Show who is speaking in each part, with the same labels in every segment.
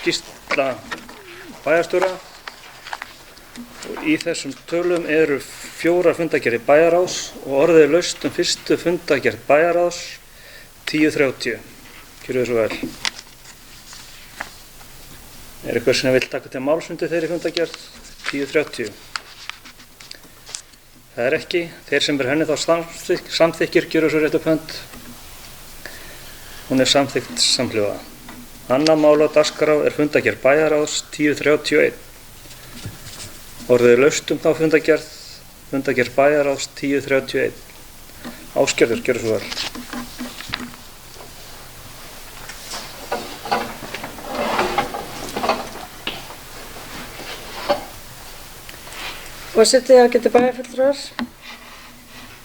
Speaker 1: skýrsla bæjarstjóra og í þessum tölum eru 4 fundargerðir bæjarráðs og orðið er laust fyrstu fundargerð bæjarráðs 10:30. Gjörið svo vel. Er eitthvað sem vill taka til máls undir þeirri fundargerð 10:30? Það er ekki. Þeir sem henni þá samþykkir gjörið svo rétt upp hönd. Hún er samþykkt samhljóða. Annað mál á dagskrá er fundargerð bæjarráðs 10:31. Orðið er laust þá fundargerð bæjarráðs 10:31. Ásgerður, gjörðu svo vel.
Speaker 2: Forseti, ágætu bæjarfulltrúar.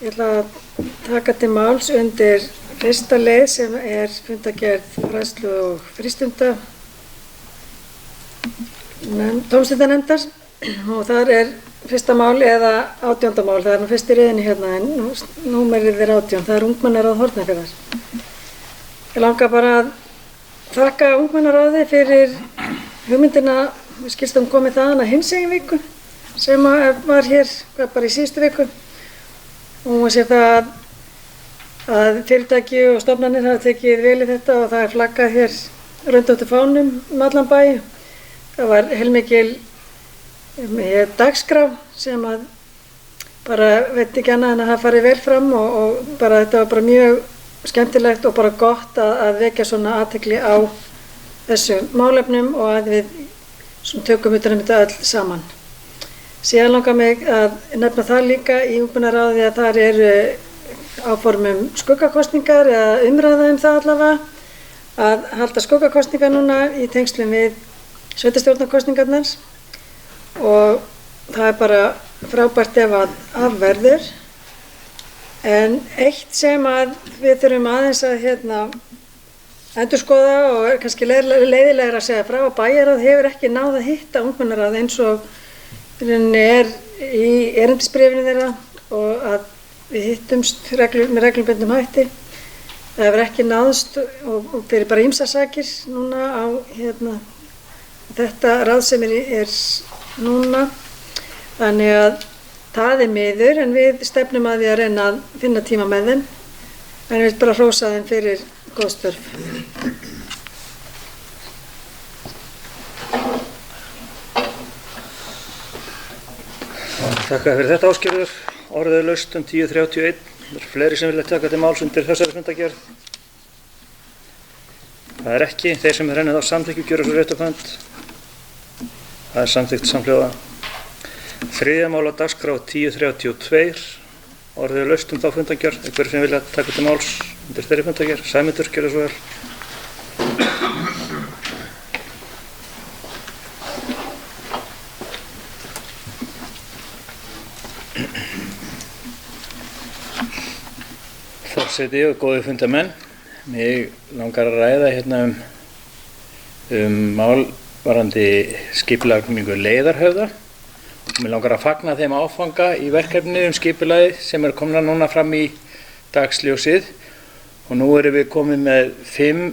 Speaker 2: Ég ætla að taka til máls undir fyrsta lið sem er fundargerð fræðslu og frístunda tómstundanefndar og þar er fyrsta mál eða 18. mál, það er nú fyrst í röðinni hérna en númerið er 18, það er ungmennaráð Hornafjarðar. Ég langar bara að þakka ungmennaráði fyrir hugmyndina, við skilst komið þaðan að hinsegin viku sem var hér bara í síðustu viku og hún sé það að fyrirtæki og stofnanir hafa tekið vel í þetta og það er flaggað hér röndóttu fánum allan bæ. Það var heilmikil dagskrá sem að bara veit ekki annað en að það farið vel fram og bara þetta var bara mjög skemmtilegt og bara gott að vekja svona athygli á þessum málefnum og að við tökum utan þetta öll saman. Síðan langar mig að nefna það líka í ungmennaráði að þar eru áformum skuggakosningar eða umræða það allavega að halda skuggakosningar núna í tengslum við sveitarstjórnarkosningarnar og það er bara frábært ef að afverður. En eitt sem að við þurfum aðeins að endurskoða og er kannski leiðilegra að segja frá að bæjarráð hefur ekki náð að hitta ungmennaráð eins og er í erindisbréfinu þeirra og að við hittumst með reglubundnum hætti. Það hefur ekki náðst og fyrir bara ýmsar sakir núna á þetta ráð sem er núna. Þannig að það er miður en við stefnum að því að reyna að finna tíma með þeim. En við bara hrósa þeim fyrir góð störf.
Speaker 1: Þakka fyrir þetta Ásgerður. Orðið er laust 10:31. Það eru fleiri sem vilja taka til máls undir þessari fundargerð. Það er ekki. Þeir sem henni þá samþykju gjöra svo rétt upp hönd. Það er samþykkt samhljóða. Þriðja mál á dagskrá 10:32. Orðið er laust þá fundargerð. Einhverjir sem vilja taka til máls undir þeirri fundargerð. Sæmundur, gjörðu svo vel. Forseti og góðir fundarmenn, mig langar að ræða mál varðandi skipulagningu leiðarhöfða og mig langar að fagna þeim áfanga í verkefni skipulagið sem er komna núna fram í dagsljósið og nú erum við komið með 5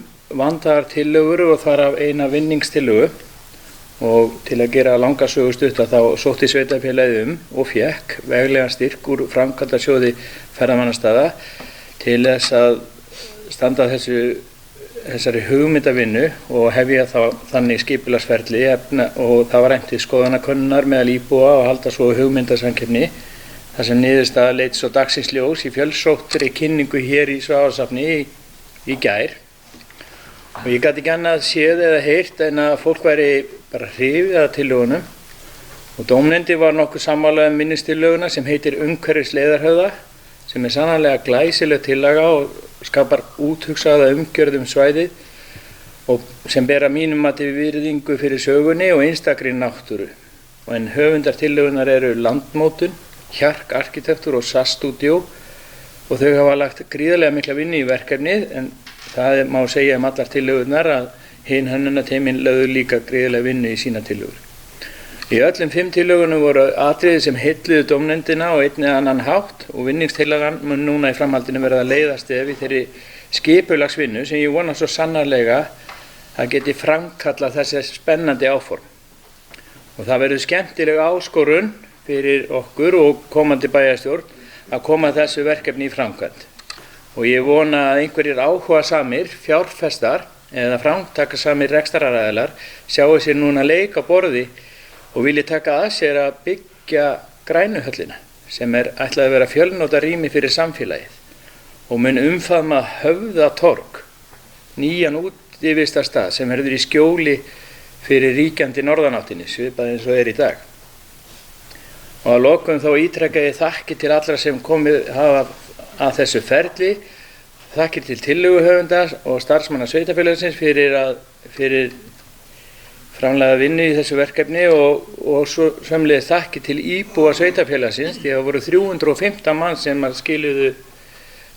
Speaker 1: vandaðar tillögur og þar af eina vinningstillögu og til að gera langa sögu stutta þá sótti sveitarfélagið og fékk veglegan styrk úr framkvæmdasjóði ferðamannastaða til þess að standa þessari hugmyndavinnu og hefja þannig skipulagsferli og það var reynt til skoðanakönnunar meðal íbúa og halda svo hugmyndasamkeppni þar sem niðurstaða leit svo dagsins ljós í fjölsóttri kynningu hér í Svavarssafni í gær og ég gat ekki annað séð eða heyrt en að fólk væri bara hrifið af tillögunum og dómnefndin var nokkuð sammála minnistillöguna sem heitir Umhverfis leiðarhöfða sem er sannarlega glæsileg tillaga og skapar úthugsaða umgjörð svæðið og sem ber að mínum mati virðingu fyrir sögunni og einstakri náttúru. En höfundar tillögunar eru Landmótun, Hjark Arkitektúr og SAS Studio og þau hafa lagt gríðarlega mikla vinnu í verkefnið en það má segja allar tillögurnar að hin hönnunarteymin lögðu líka gríðarlega vinnu í sína tillögur. Í öllum 5 tillögunum voru atriði sem heilluðu dómnefndina og einn eða annan hátt og vinningstillagan mun núna í framhaldinu verða leiðarstef í þeirri skipulagsvinnu sem ég vona svo sannarlega það geti framkallað þessi spennandi áform. Og það verður skemmtileg áskorun fyrir okkur og komandi bæjarstjórn að koma þessu verkefni í framkvæmd. Og ég vona að einhverjir áhugasamir, fjárfestar eða framtakasamir rekstraraðilar sjái sér núna leik á borði og vilji taka að sér að byggja grænuhöllina sem ætlað að vera fjölnota rými fyrir samfélagið og mun umfaðma Höfðatorg, nýjan útivistarstað sem verður í skjóli fyrir ríkjandi norðanáttinni, svipað eins og í dag. Og að lokum þá ítreka ég þakkir til allra sem komið hafa að þessu ferli, þakkir til tillöguhöfunda og starfsmanna sveitarfélagsins fyrir framlega vinnu í þessu verkefni og svo sömuleiðis þakkir til íbúa sveitarfélagsins því að það voru 315 mann sem skiluðu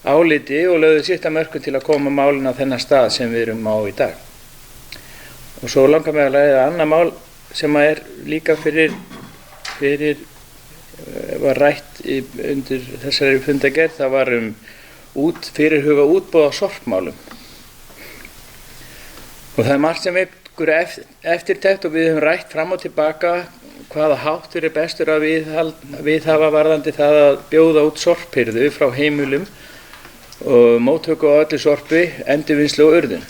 Speaker 1: áliti og lögðu sitt að mörkum til að koma málin á þennan stað sem við erum á í dag. Og svo langar mig að ræða annað mál sem líka var rætt undir þessari fundargerð, það var fyrirhuga útboð á sorpmálum. Og það margt sem vekur eftirtekt og við höfum rætt fram og tilbaka hvaða háttur bestur að viðhafa varðandi það að bjóða út sorphirðu frá heimilum og móttöku á öllu sorpi, endurvinnslu og urðun.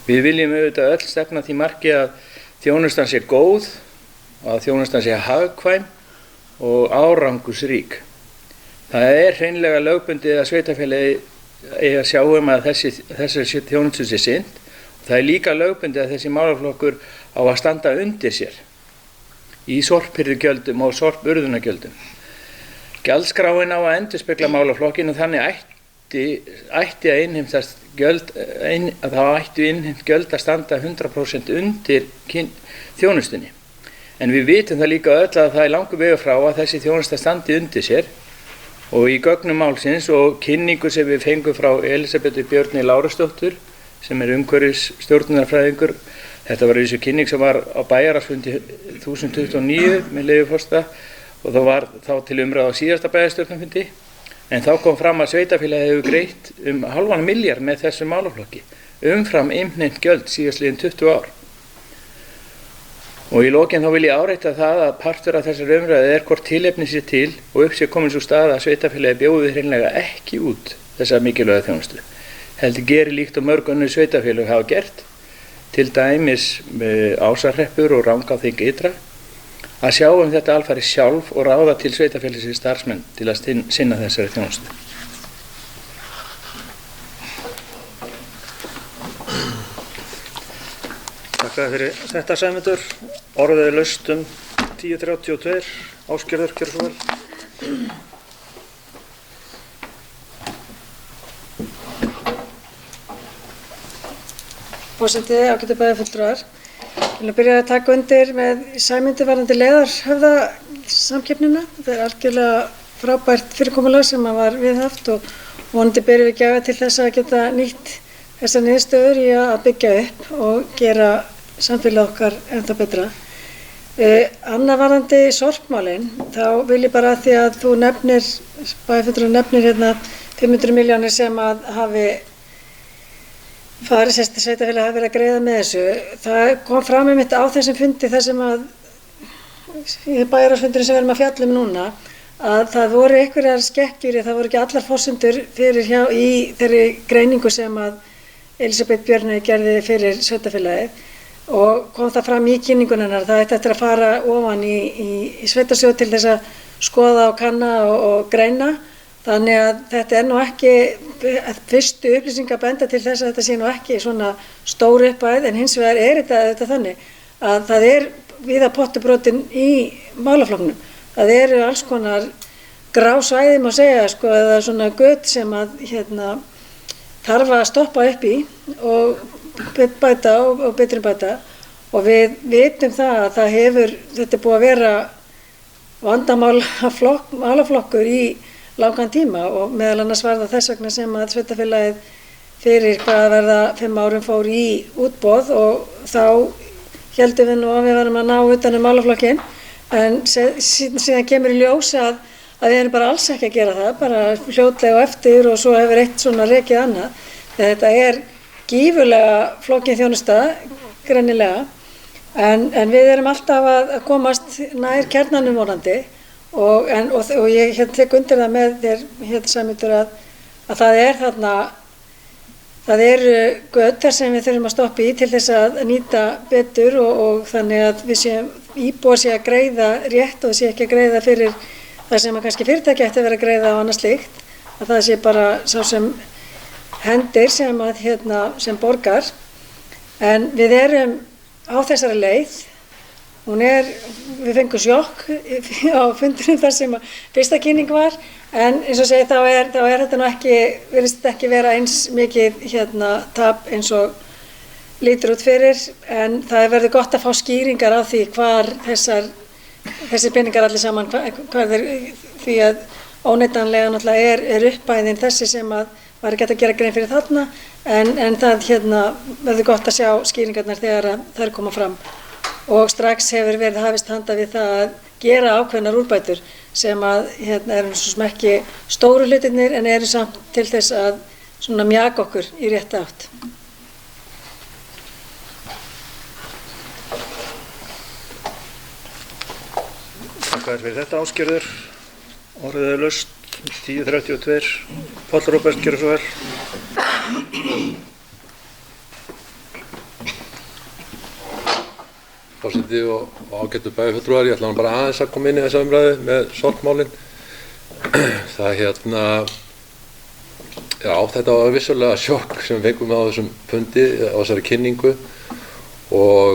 Speaker 1: Við viljum auðvitað öll stefna því marki að þjónustan sé góð og að þjónustan sé hagkvæm og árangursrík. Það hreinlega lögbundið að sveitarfélagi eigi að sjá að þessi þjónustu sé sinnt. Það líka lögbundið að þessi málaflokkur á að standa undir sér í sorphirðugjöldum og sorpurðunargjöldum. Gjaldskráin á að endurspegla málaflokkinn og þannig ætti að innheimtast gjöld, þá ættu innheimt gjöld að standa 100% undir þjónustunni. En við vitum það líka öll að það langur vegur frá að þessi þjónusta standi undir sér og í gögnum málsins og kynningu sem við fengum frá Elísabetu Björni Lárusdóttur sem stjórnunarfræðingur. Þetta var þessu kynning sem var á bæjarráðsfundi 1029 með leyfi forseta og það var þá til umræðu á síðasta bæjarstjórnarfundi. En þá kom fram að sveitarfélagið hefur greitt 0,5 milljarð með þessu málaflokki umfram innheimt gjöld síðastliðin 20 ár. Og í lokin þá vil ég árétta það að partur af þessari umræðu hvort tilefni sé til og upp sé komin sú staða að sveitarfélagið bjóði hreinlega ekki út þessa mikilvæga þjónustu. Heldur geri líkt og mörg önnur sveitarfélög hafa gert, til dæmis Ásahreppur og Rangárþing ytra, að sjá þetta alfarið sjálf og ráða til sveitarfélagsins starfsmenn til að sinna þessari þjónustu.
Speaker 3: Takk fyrir þetta Sæmundur. Orðið laust 10:32. Ásgerður, gjörðu svo vel.
Speaker 2: Forseti, ágætu bæjarfulltrúar. Ég vil byrja að taka undir með Sæmundi varðandi leiðarhöfða samkeppnina. Það algjörlega frábært fyrirkomulag sem var viðhaft og vonandi byrjum við gæfa til þess að geta nýtt þessar niðurstöður í að byggja upp og gera samfélag okkar ennþá betra. Annað varðandi sorpmálin, þá vil ég bara því að þú bæjarfulltrúar nefnir hérna 500 milljónir sem að hafi farið sveitarfélagið hafi verið að greiða með þessu. Það kom fram einmitt á þessum fundi þar sem að í bæjarráðsfundinum sem við erum að fjalla núna að það voru einhverjar skekkjur, það voru ekki allar forsendur fyrir í þeirri greiningu sem að Elísabet Björni gerði fyrir sveitarfélagið og kom það fram í kynningun hennar. Það ætti eftir að fara ofan í sveitarsjóð til þess að skoða og kanna og greina. Þannig að þetta nú ekki, fyrstu upplýsingar benda til þess að þetta sé nú ekki svona stór upphæð, en hins vegar þetta þannig að það víða pottubrotin í málaflokknum. Það alls konar grá svæði má segja, eða svona göt sem að þarf að stoppa upp í og bæta og betri bæta og við vitum það að þetta búið að vera vandamálaflokkur í langan tíma og meðal annars var það þess vegna sem að sveitarfélagið fyrir hvað verða 5 árum fór í útboð og þá héldum við nú að við varum að ná utan málaflokkinn en síðan kemur í ljós að við erum bara alls ekki að gera það, bara fljótlega og eftir og svo hefur eitt svona rekið annað. Þetta gífurlega flókin þjónusta, greinilega, en við erum alltaf að komast nær kjarnanum vonandi og ég tek undir það með þér, Sæmundur, að það er þarna, það eru götur sem við þurfum að stoppa í til þess að nýta betur og þannig að við séum íbúar sé að greiða rétt og sé ekki að greiða fyrir það sem að kannski fyrirtæki ætti að vera að greiða og annað slíkt, að það sé bara sá sem hendir sem borgar. En við erum á þessari leið, við fengum sjokk á fundinum þar sem fyrsta kynning var, en eins og segi þá er þetta nú ekki, virðist þetta ekki vera eins mikið tap eins og lítur út fyrir, en það verður gott að fá skýringar á því hvar þessir peningar allir saman, hvað því að óneitanlega náttúrulega er uppæðin þessi sem að var ekki hægt að gera grein fyrir þarna, en það verður gott að sjá skýringarnar þegar þær koma fram. Og strax hefur verið hafist handa við það að gera ákveðnar úrbætur sem að eru svo sem ekki stóru hlutirnir en eru samt til þess að svona mjaka okkur í rétta átt.
Speaker 3: Þakka þér fyrir þetta, Ásgerður. Orðið er laust, 10:32. Páll Róbert, gjörðu svo vel.
Speaker 4: Forseti og ágætu bæjarfulltrúar, ég ætla bara aðeins að koma inn í þessa umræðu með sorpmálin. Það já, þetta var vissulega sjokk sem við fengum á þessum fundi, á þessari kynningu og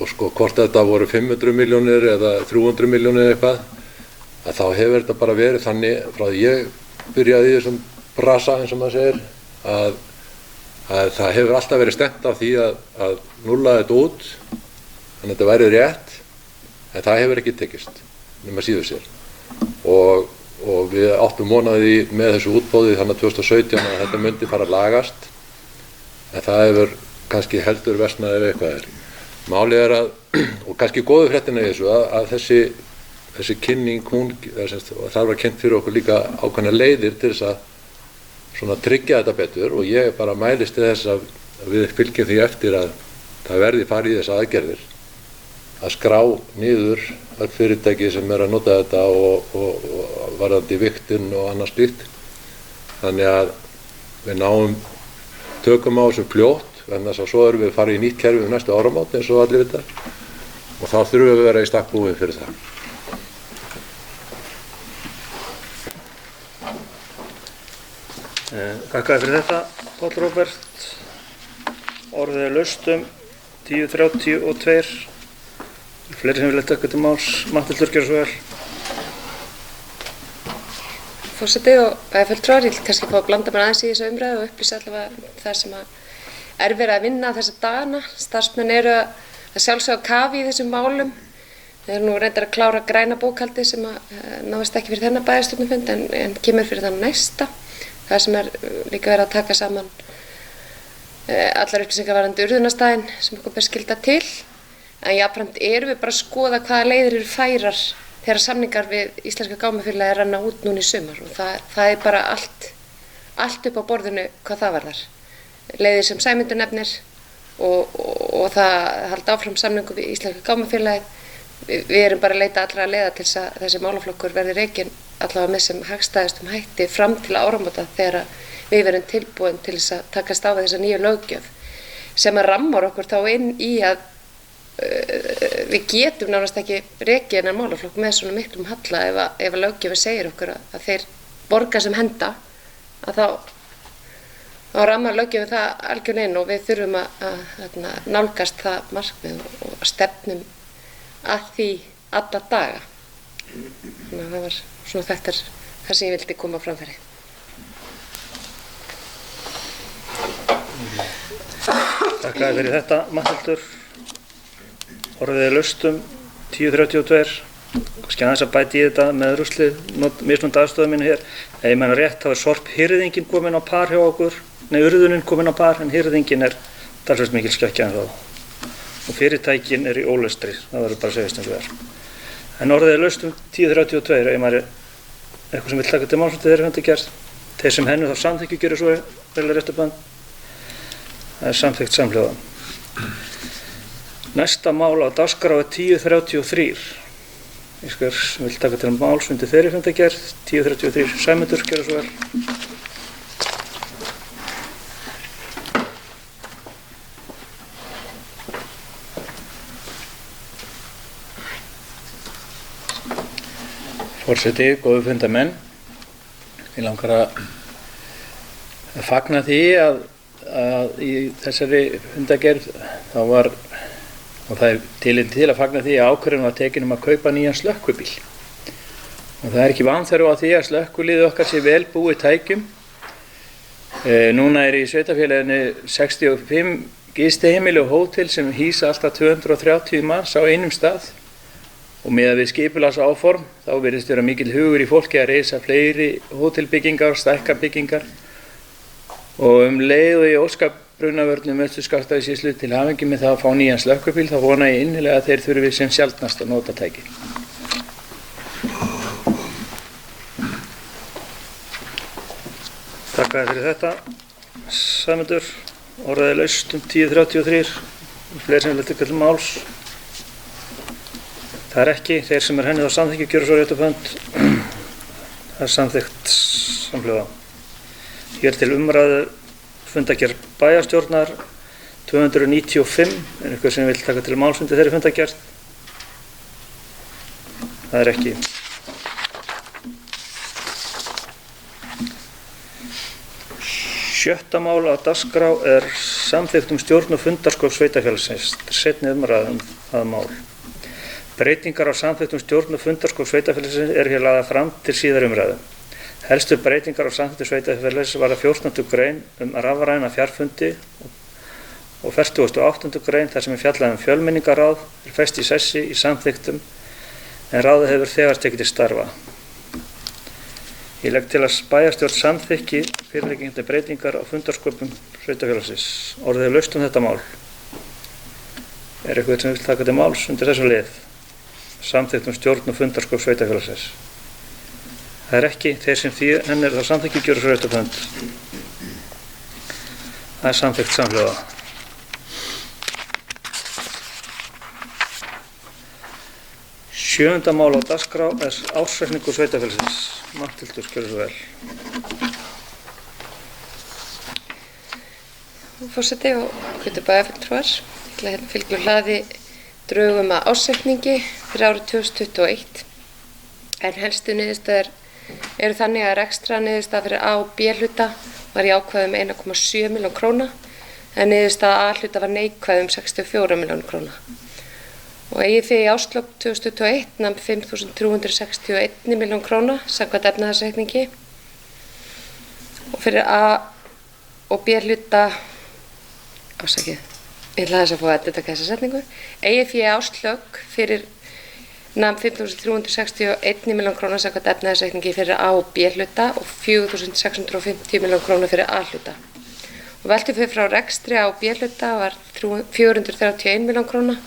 Speaker 4: sko hvort þetta voru 500 milljónir eða 300 milljónir eitthvað, að þá hefur þetta bara verið þannig frá því ég byrjaði í þessum brasa eins og maður segir, að það hefur alltaf verið stefnt af því að núlla þetta út. Þannig að þetta væri rétt, en það hefur ekki tekist nema síður sér. Og við áttum vonaði með þessu útboði þannig 2017 að þetta myndi fara að lagast, en það hefur kannski heldur versnað ef eitthvað er. Málið er og kannski góðu fréttina í þessu, að þessi kynning, það var kynnt fyrir okkur líka ákveðnar leiðir til þess að svona tryggja þetta betur og ég bara mælist til þess að við fylgjum því eftir að það verði farið í þessa aðgerðir. Að skrá niður öll fyrirtæki sem að nota þetta og varðandi vigtun og annað slíkt. Þannig að við náum tökum á þessu fljótt, en þess að svo erum við farið í nýtt kerfi næstu áramót eins og allir vita og þá þurfum við að vera í stakk búin fyrir það.
Speaker 3: Þakka þér fyrir þetta, Páll Róbert. Orðið er laust 10:32. Fleiri sem vilja taka til máls, Matthildur, gjörðu svo vel.
Speaker 5: Forseti og bæjarfulltrúar, ég vil kannski fá að blanda mér aðeins í þessu umræðu og upplýsa allavega það sem er verið að vinna þessa dagana. Starfsmenn eru að sjálfsögðu á kafi í þessum málum. Við erum nú reyndar að klára græna bókhaldið sem náðist ekki fyrir þennan bæjarstjórnarfund en kemur fyrir þann næsta. Það sem er líka verið að taka saman allar upplýsingar varðandi urðunarstaðinn sem okkur ber skylda til. En jafnframt erum við bara að skoða hvaða leiðir eru færar þegar samningar við Íslenska gámafélagið renna út núna í sumar og það er bara allt upp á borðinu hvað það varðar. Leiðir sem Sæmundur nefnir og það halda áfram samningu við Íslenska gámafélagið. Við erum bara að leita allra leiða til þess að þessi málaflokkur verði rekinn allavega með sem hagstæðustum hætti fram til áramóta þegar við verðum tilbúin til þess að takast á við þessa nýju löggjöf sem að rammar okkur þá inn í að við getum nánast ekki rekið þennan málaflokk með svona miklum halla ef að löggjöfin segir okkur að þeir borga sem henda að þá rammar löggjöfin það algjörlega inn og við þurfum að nálgast það markmið og stefnum að því alla daga. Þannig að það var svona þetta það sem ég vildi koma á framfæri.
Speaker 3: Þakka þér fyrir þetta, Matthildur. Orðið er laust 10:32. Kannski aðeins að bæti í þetta með ruslið, mismunandi aðstöðu mínu hér. Ef ég meina rétt, þá er sorphirðingin komin á par hjá okkur, urðunin komin á par, en hirðingin er talsvert mikil skekkja en þá. Og fyrirtækin er í ólestri, það verður bara að segjast eins og er. En orðið er laust 10:32, ef maður eitthvað sem vil taka til máls þeir eru höndi gerð. Þeir sem hennu þá samþykju gerir svo vel réttabönd. Það er samþykkt samhljóða. Næsta mál á dagskrá er 1033. Ískur vil taka til máls undir þeirri fundargerð. 1033. Sæmundur, gjörðu svo vel.
Speaker 1: Forseti, góðu fundamenn. Ég langar að fagna því að í þessari fundargerð þá var, og það er tilefni til að fagna því að ákvörðun var tekin að kaupa nýjan slökkvibíl. Og það er ekki vanþörf á því að slökkviliðið okkar sé vel búið tækjum. Núna er í sveitarfélaginu 65 gistiheimili og hótel sem hýsa alltaf 230 manns á einum stað. Og miðað við skipulagsáform þá virðist vera mikill hugur í fólki að reisa fleiri hótelbyggingar, stækka byggingar. Og leið og ég óska Brunavörnum Austur-Skaftafellssýslu til hamingju með það að fá nýjan slökkvibíl, þá vona ég innilega að þeir þurfi sem sjaldnast að nota tæki.
Speaker 3: Takk fyrir þetta. Sæmundur, orðaði laust 1033. Fleiri sem vilja til máls. Það er ekki. Þeir sem hennið á samþykki gjöra svo rétt upp hönd. Það er samþykkt samhljóða. Hér til umræðu fundargerð bæjarstjórnar 295. Er eitthvað sem vil taka til máls undir þeirri fundargerð? Það er ekki. Sjötta mál á dagskrá er samþykkt stjórn og fundarskap sveitarfélagsins. Seinni umræða það mál. Breytingar á samþykktum stjórn og fundarskap sveitarfélagsins eru hér lagðar fram til síðari umræðu. Helstu breytingar á samþykktum sveitarfélagsins varða 14. grein rafræna fjarfundi og 48. grein þar sem fjallað fjölmenningaráð er fest í sessi í samþykktum en ráðið hefur þegar tekið til starfa. Ég legg til að bæjarstjórn samþykki fyrirliggjandi breytingar á fundarsköpum sveitarfélagsins. Orðið er laust þetta mál. Er eitthvað sem vil taka til máls undir þessu lið? Samþykktum stjórn og fundarsköp sveitarfélagsins. Það er ekki. Þeir sem því henni er þá samþykki gjöra svo rétt upp hönd. Það er samþykkt samhljóða. Sjöunda mál á dagskrá er ársreikningur sveitarfélagsins. Matthildur, gjörðu svo vel.
Speaker 5: Forseti og hlutu bæjarfulltrúar. Ég ætla að fylgja hlaði drögum að ársreikningi fyrir árið 2021. En helstu niðurstöður eru þannig að rekstrarniðurstaða fyrir A og B hluta var jákvæð 1,7 milljónir króna en niðurstaða A hluta var neikvæð 64 milljónir króna. Og eigið fé í árslok 2021 nam 5.361 milljónir króna samkvæmt efnahagsreikningi og fyrir A og B hluta ég ætla þess að fá að taka þessa setningu. Eigið fé í árslok fyrir nam 5.361 milljónir króna samkvæmt efnahagsreikningi fyrir A og B hluta og 4.650 milljónir króna fyrir A hluta. Og veltufé frá rekstri A og B hluta var 431 milljónir króna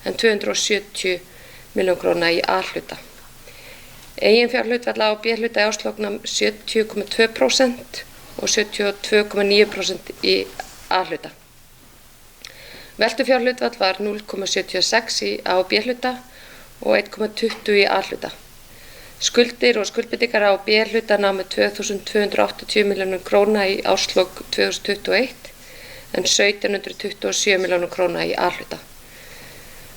Speaker 5: en 270 milljónir króna í A hluta. Eiginfjárhlutfall A og B hluta í árslok nam 70,2% og 72,9% í A hluta. Veltufjárhlutfall var 0,76 í A og B hluta og 1,20 í A hluta. Skuldir og skuldbindingar A og B hluta námu 2.280 milljónir króna í árslok 2021 en 1.727 milljónir króna í A hluta.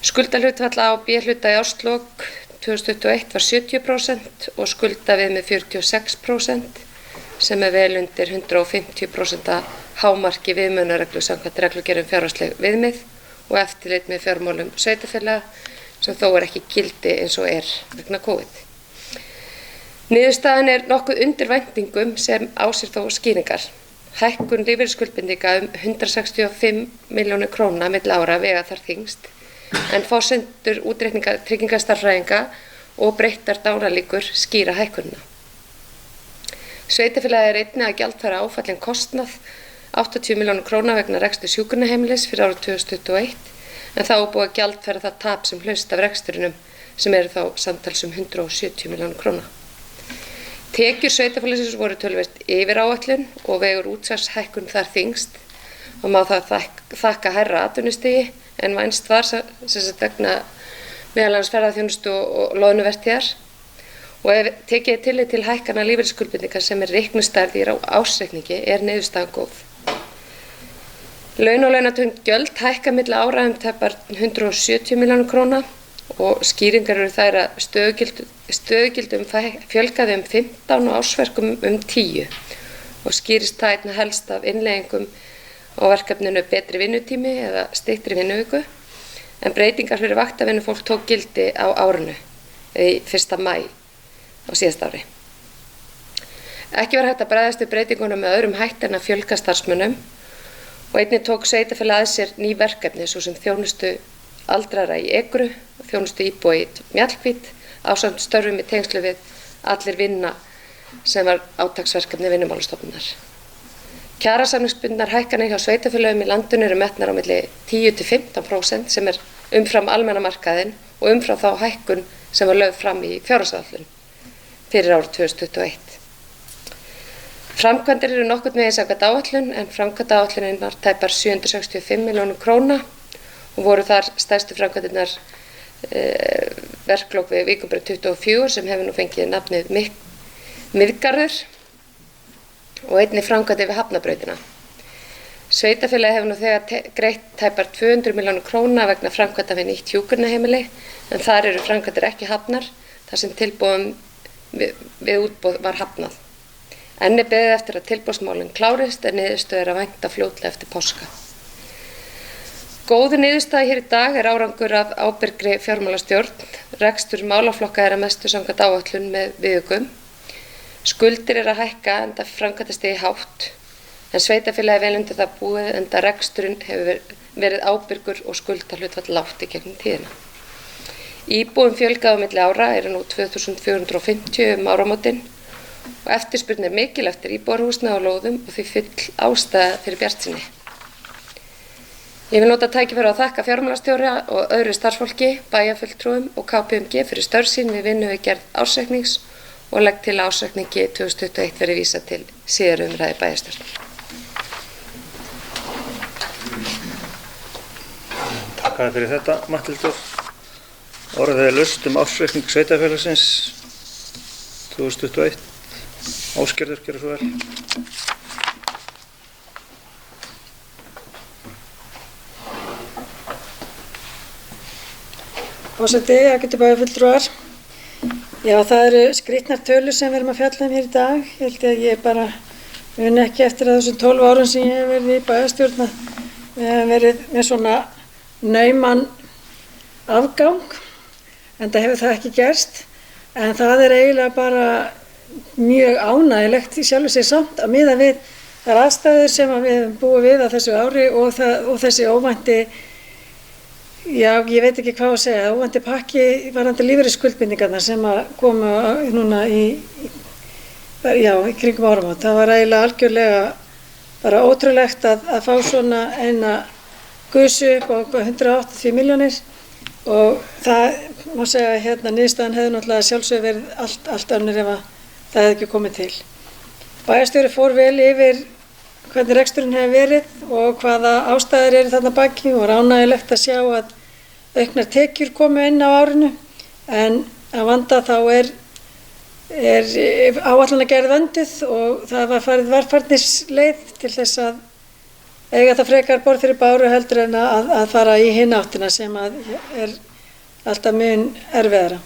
Speaker 5: Skuldahlutfall A og B hluta í árslok 2021 var 70% og skuldaviðmið 46% sem er vel undir 150% hámarki viðmiðunarreglu samkvæmt reglugerð fjárhagsleg viðmið og eftirlit með fjármálum sveitarfélaga sem þó er ekki gildi eins og er vegna COVID. Niðurstaðan er nokkuð undir væntingum sem á sér þó skýringar. Hækkun lífeyrisskuldbindinga 165 milljónir króna milli ára vega þar þyngst en forsendur útreikninga tryggingastarfræðinga og breyttar dánarlíkur skýra hækkunina. Sveitarfélagið er einnig að gjaldfæra áfallinn kostnað 80 milljónir króna vegna reksturs hjúkrunarheimilis fyrir árið 2021 en þá er búið að gjaldfæra það tap sem hlaust af rekstrinum sem eru þá samtals 170 milljónir króna. Tekjur sveitarfélagsins voru töluvert yfir áætlun og vegur útsvarshækkun þar þyngst. og má það þakka hærra atvinnustigi en vænst var sem sagt vegna meðal annars ferðaþjónustu og loðnuvertíðar. Og ef tekið er tillit til hækkana lífeyrisskuldbindinga sem er reiknistærð í ársreikningi niðurstaðan góð. Laun og launatengd gjöld hækka milli ára tæpar 170 milljónir króna og skýringar eru þær að stöðugildum fjölgaði 15 og ársverkum 10 og skýrist það einna helst af innleiðingum á verkefninu betri vinnutími eða styttri vinnuviku en breytingar fyrir vaktavinnufólk tók gildi á árinu í 1. maí á síðasta ári. Ekki var hægt að bregðast við breytingunum með öðrum hætti en að fjölga starfsmönnum og einnig tók sveitarfélagið að sér ný verkefni svo sem þjónustu aldraðra í Ekru, þjónustu íbúa í Mjallhvít, ásamt störfum í tengslu við Allir vinna sem var átaksverkefni Vinnumálastofnunar. Kjarasamningsbundnar hækkanir hjá sveitarfélögum í landinu eru metnar á milli 10–15% sem er umfram almenna markaðinn og umfram þá hækkun sem var lögð fram í fjárhagsáætlun fyrir árið 2021. Framkvæmdir eru nokkurn veginn samkvæmt áætlun en framkvæmdaáætlunin var tæpar 765 milljónir króna og voru þar stærstu framkvæmdirnar verklok við Víkurbraut 24 sem hefur nú fengið nafnið Miðgarður og einnig framkvæmdir við Hafnabrautina. Sveitarfélagið hefur nú þegar greitt tæpar 200 milljónir króna vegna framkvæmda við nýtt hjúkrunarheimili en þar eru framkvæmdir ekki hafnar þar sem tilboðum við útboð var hafnað. Enn er beðið eftir að tilboðsmálin klárist en niðurstöðu er að vænta fljótlega eftir páska. Góð niðurstaða hér í dag er árangur af ábyrgri fjármálastjórn. Rekstur málaflokka er að mestu samkvæmt áætlun með viðaukum. Skuldir er að hækka enda framkvæmdastigi hátt en sveitarfélagið vel undir það búið enda reksturinn hefur verið ábyrgur og skuldahlutfall lágt í gegnum tíðina. Íbúum fjölgað á milli ára eru nú 2450 áramótin og eftirspurn er mikil eftir íbúðarhúsnæði á lóðum og því full ástæða fyrir bjartsýni. Ég vil nota tækifæri að þakka fjármálastjóra og öðru starfsfólki, bæjarfulltrúum og KPMG fyrir störf sín við vinnu við gerð ársreiknings og legg til að ársreikningi 2021 verði vísað til síðari umræðu bæjarstjórnar.
Speaker 3: Takk fyrir þetta, Matthildur. Orðið er laust ársreikning sveitarfélagsins 2021. Ásgerður, gjörðu svo vel.
Speaker 2: Forseti, ágætu bæjarfulltrúar. Já, það eru skrýtnar tölur sem við erum að fjalla hér í dag. Ég held að ég bara muni ekki eftir að þessum 12 árum sem ég hef verið í bæjarstjórn að við hefum verið með svona nauman afgang, enda hefur það ekki gerst. En það er eiginlega bara mjög ánægilegt í sjálfu sér samt að miða við þær aðstæður sem við hefum búið við á þessu ári og þessi óvænti, já, ég veit ekki hvað að segja, óvænti pakki varðandi lífeyrisskuldbindingarnar sem að komu núna í kringum áramót. Það var eiginlega algjörlega bara ótrúlegt að fá svona eina gusu upp á 180 milljónir og það má segja að niðurstaðan hefði náttúrulega sjálfsögðu verið allt önnur ef að það hefði ekki komið til. Bæjarstjóri fór vel yfir hvernig reksturinn hefur verið og hvaða ástæður eru þarna baki og ánægjulegt að sjá að auknar tekjur komu inn á árinu en að vanda þá er áætlanagerð vönduð og það var farið varfærnisleið til þess að eiga það frekar borð fyrir báru heldur en að fara í hina áttina sem að er alltaf mun erfiðara.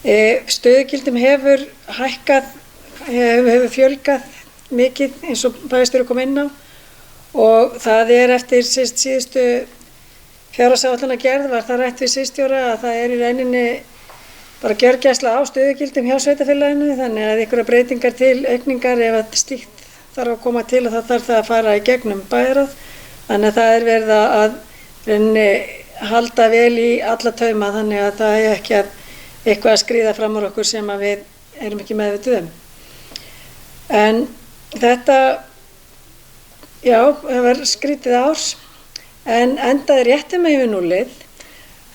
Speaker 2: Stöðugildum hefur hækkað, hefur fjölgað mikið eins og bæjarstjóri kom inn á og það er eftir síðustu fjárhagsáætlanagerð var það rætt við sviðsstjóra að það er í rauninni bara gjörgæsla á stöðugildum hjá sveitarfélaginu þannig að einhverjar breytingar til aukningar ef að slíkt þarf að koma til og það þarf það að fara í gegnum bæjarráð þannig að það er verið að rauninni halda vel í alla tauma þannig að það er ekki eitthvað að skríða fram úr okkur sem að við erum ekki meðvituð um. En þetta, já, það var skrítið árs en endaði réttum með núllið,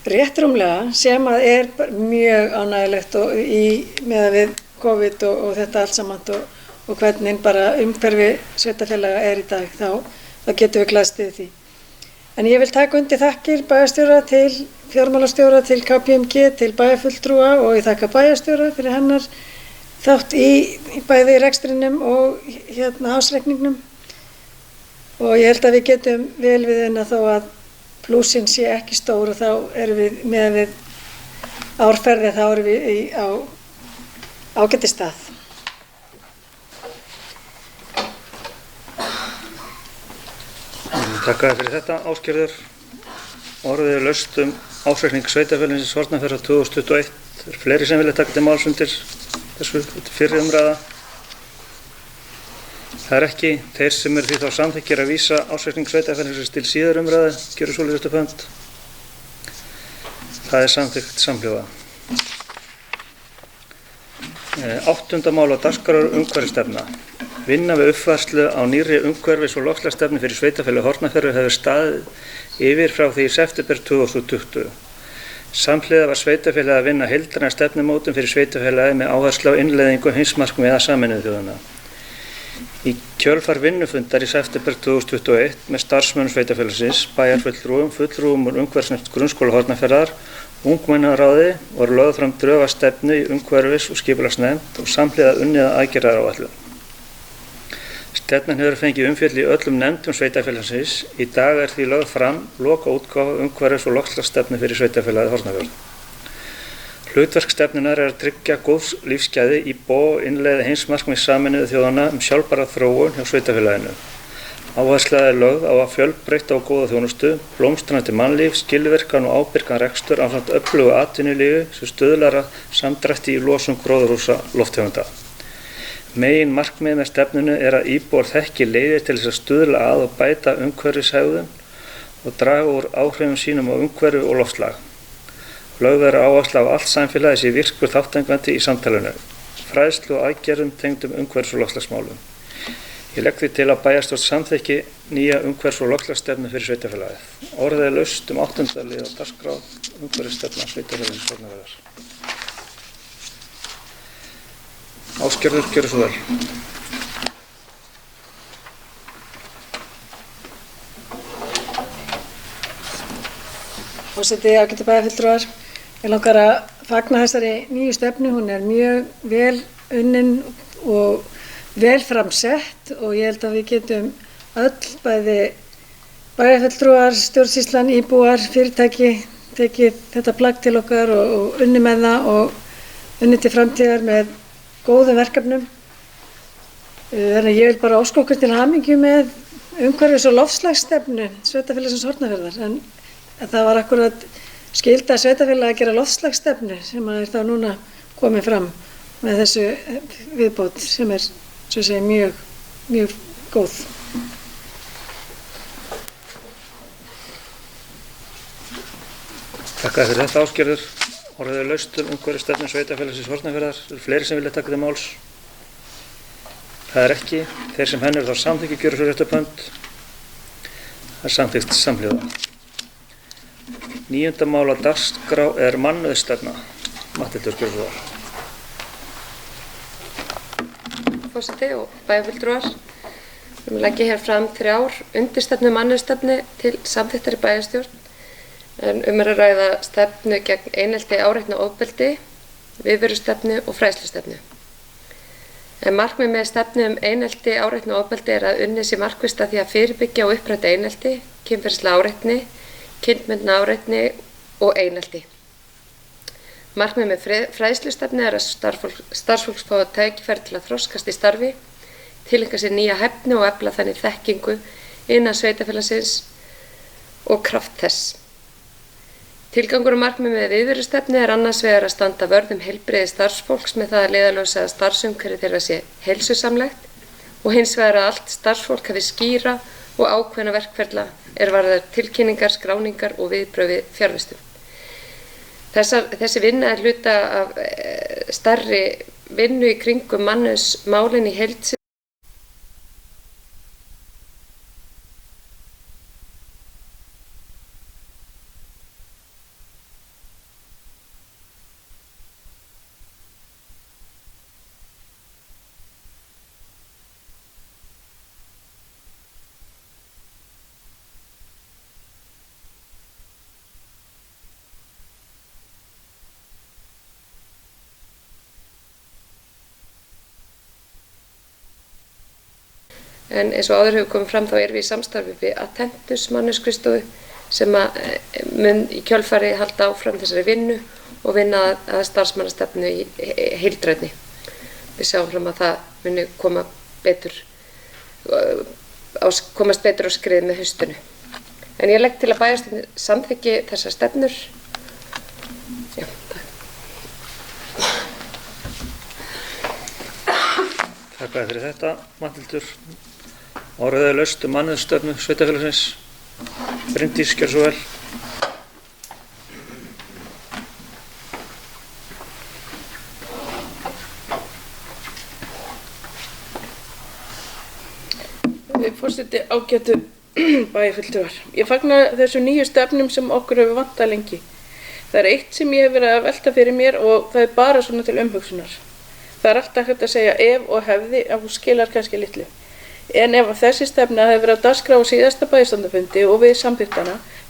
Speaker 2: rétt rúmlega sem að er mjög ánægilegt og með við COVID og þetta allt saman og hvernig bara umhverfi sveitarfélaga er í dag þá þá getum við glaðst við því. En ég vil taka undir þakkir bæjarstjóra til fjármálastjóra, til KPMG, til bæjarfulltrúa og ég þakka bæjarstjóra fyrir hennar þátt í bæði rekstrinum og ásreikningnum. Og ég held að við getum vel við unna þó að plúsin sé ekki stór og þá erum við með við árferði, þá erum við á ágæti stað.
Speaker 3: Takk fyrir þetta, Ásgerður. Orðið laust ársreikning sveitarfélagsins Hornafjarðar 2021. Það eru fleiri sem vilja taka til máls undir þessu fyrri umræða. Það er ekki. Þeir sem eru því þá samþykkir að vísa ársreikning sveitarfélagsins til síðar umræðu, gjöru svoleiðis upp hönd. Það er samþykkt samhljóða. 8. mál á dagskrá umhverfisstefna. Vinna við uppfærslu á nýrri umhverfis- og loftslagsstefnu fyrir sveitarfélagið Hornafjarðar hefur staðið yfir frá því í september 2020. Samhliða var sveitarfélagið að vinna heildræna stefnumótun fyrir sveitarfélagið með áherslu á innleiðingu heimsmarkmiða Sameinuðu þjóðanna. Í kjölfar vinnufundar í september 2021 með starfsmönnum sveitarfélagsins, bæjarfulltrúum, fulltrúum úr umhverfisnefnd Grunnskóla Hornafjarðar, ungmennaráði voru lögð fram drög að stefnu í umhverfis- og skipulagsnefnd og samhliða unnið að aðgerðaáætlun. Stefnan hefur fengið umfjöll í öllum nefndum sveitarfélagsins. Í dag er því lögð fram lokaútgáfa umhverfis- og loftslagsstefnu fyrir sveitarfélagið Hornafjörð. Hlutverk stefnunar er að tryggja góðs lífsgæði í og innleiða heimsmarkmið Sameinuðu þjóðanna sjálfbæra þróun hjá sveitarfélaginu. Áhersla er lögð á að fjölbreytta og góða þjónustu, blómstrandi mannlíf, skilvirkan og ábyrgan rekstur ásamt öflugu atvinnulífi sem stuðlar að samdrætti í losun gróðurhúsalofttegunda. Megin markmið með stefnunu er að íbúar þekki leiðir til þess að stuðla að og bæta umhverfishegðun og draga úr áhrifum sínum á umhverfi og loftslag. Lögð er áhersla á allt samfélagið sé virkur þátttakandi í samtalinu, fræðslu og aðgerðum tengdum umhverfis- og loftslagsmálum. Ég legg því til að bæjarstjórn samþykki nýja umhverfis- og loftslagsstefnu fyrir sveitarfélagið. Orðið er laust 8. lið á dagskrá umhverfisstefna sveitarfélagsins Hornafjarðar. Ásgerður, gjörðu svo vel.
Speaker 2: Forseti, ágætu bæjarfulltrúar, ég langar að fagna þessari nýju stefnu. Hún er mjög vel unnin og vel framsett og ég held að við getum öll, bæði bæjarfulltrúar, stjórnsýslan, íbúar, fyrirtæki, tekið þetta plagg til okkar og unni með það og unni til framtíðar með góðum verkefnum. Þannig að ég vil bara óska okkur til hamingju með umhverfis- og loftslagsstefnu sveitarfélagsins Hornafjarðar. En það var akkurat skylda sveitarfélaga að gera loftslagsstefnu sem er þá núna komið fram með þessu viðbót sem er, svo að segja, mjög góð.
Speaker 3: Takk fyrir þetta, Ásgerður. Orðið er laust umhverfisstefnu sveitarfélagsins Hornafjarðar. Það eru fleiri sem vilja taka til máls. Það er ekki. Þeir sem henni eru þá samþykki gjöru svo rétt upp hönd. Það er samþykkt samhljóða. 9. mál á dagskrá er mannauðsstefna. Matthildur, gjörðu svo vel.
Speaker 5: Forseti og bæjarfulltrúar. Við leggjum hér fram 3 undirstefnu mannauðsstefnu til samþykktar í bæjarstjórn. En er að ræða stefnu gegn einelti, áreitni og ofbeldi, viðverustefnu og fræðslustefnu. En markmið með stefnu einelti, áreitni og ofbeldi er að unnið sé markvisst að því að fyrirbyggja og uppræta einelti, kynferðislega áreitni, kynbundna áreitni og einelti. Markmið með fræðslustefnu er að starfsfólk fái tækifæri til að þroskast í starfi, tileinka sér nýja hæfni og efla þannig þekkingu innan sveitarfélagsins og kraft þess. Tilgangur og markmið með viðverustefnu er annars vegar að standa vörð heilbrigði starfsfólks með það að leiðarljósi að starfsumhverfi þeirra sé heilsusamlegt og hins vegar að allt starfsfólk hafi skýra og ákveðna verkferla er varðar tilkynningar, skráningar og viðbrögð við fjarvistum. Þessi vinna er hluta af stærri vinnu í kringum mannauðsmálin í heild sinni. En eins og áður hefur komið fram þá erum við í samstarfi við Attentus mannauðsskrifstofu sem mun í kjölfari halda áfram þessari vinnu og vinna að starfsmannastefnu í heildræni. Við sjáum fram að það muni komast betur á skrið með haustinu. En ég legg til að bæjarstjórnin samþykki þessar stefnur. Já, takk.
Speaker 3: Takk fyrir þetta, Matthildur. Orðið laust mannauðsstefnu sveitarfélagsins. Bryndís, gjörðu svo vel.
Speaker 6: Forseti, ágætu bæjarfulltrúar. Ég fagna þessum nýju stefnum sem okkur hefur vantað lengi. Það er eitt sem ég hef verið að velta fyrir mér og það er bara svona til umhugsunar. Það er alltaf hægt að segja ef og hefði ef hún skilar kannski litlu. En ef þessi stefna hefði verið á dagskrá á síðasta bæjarstjórnarfundi og við samþykkti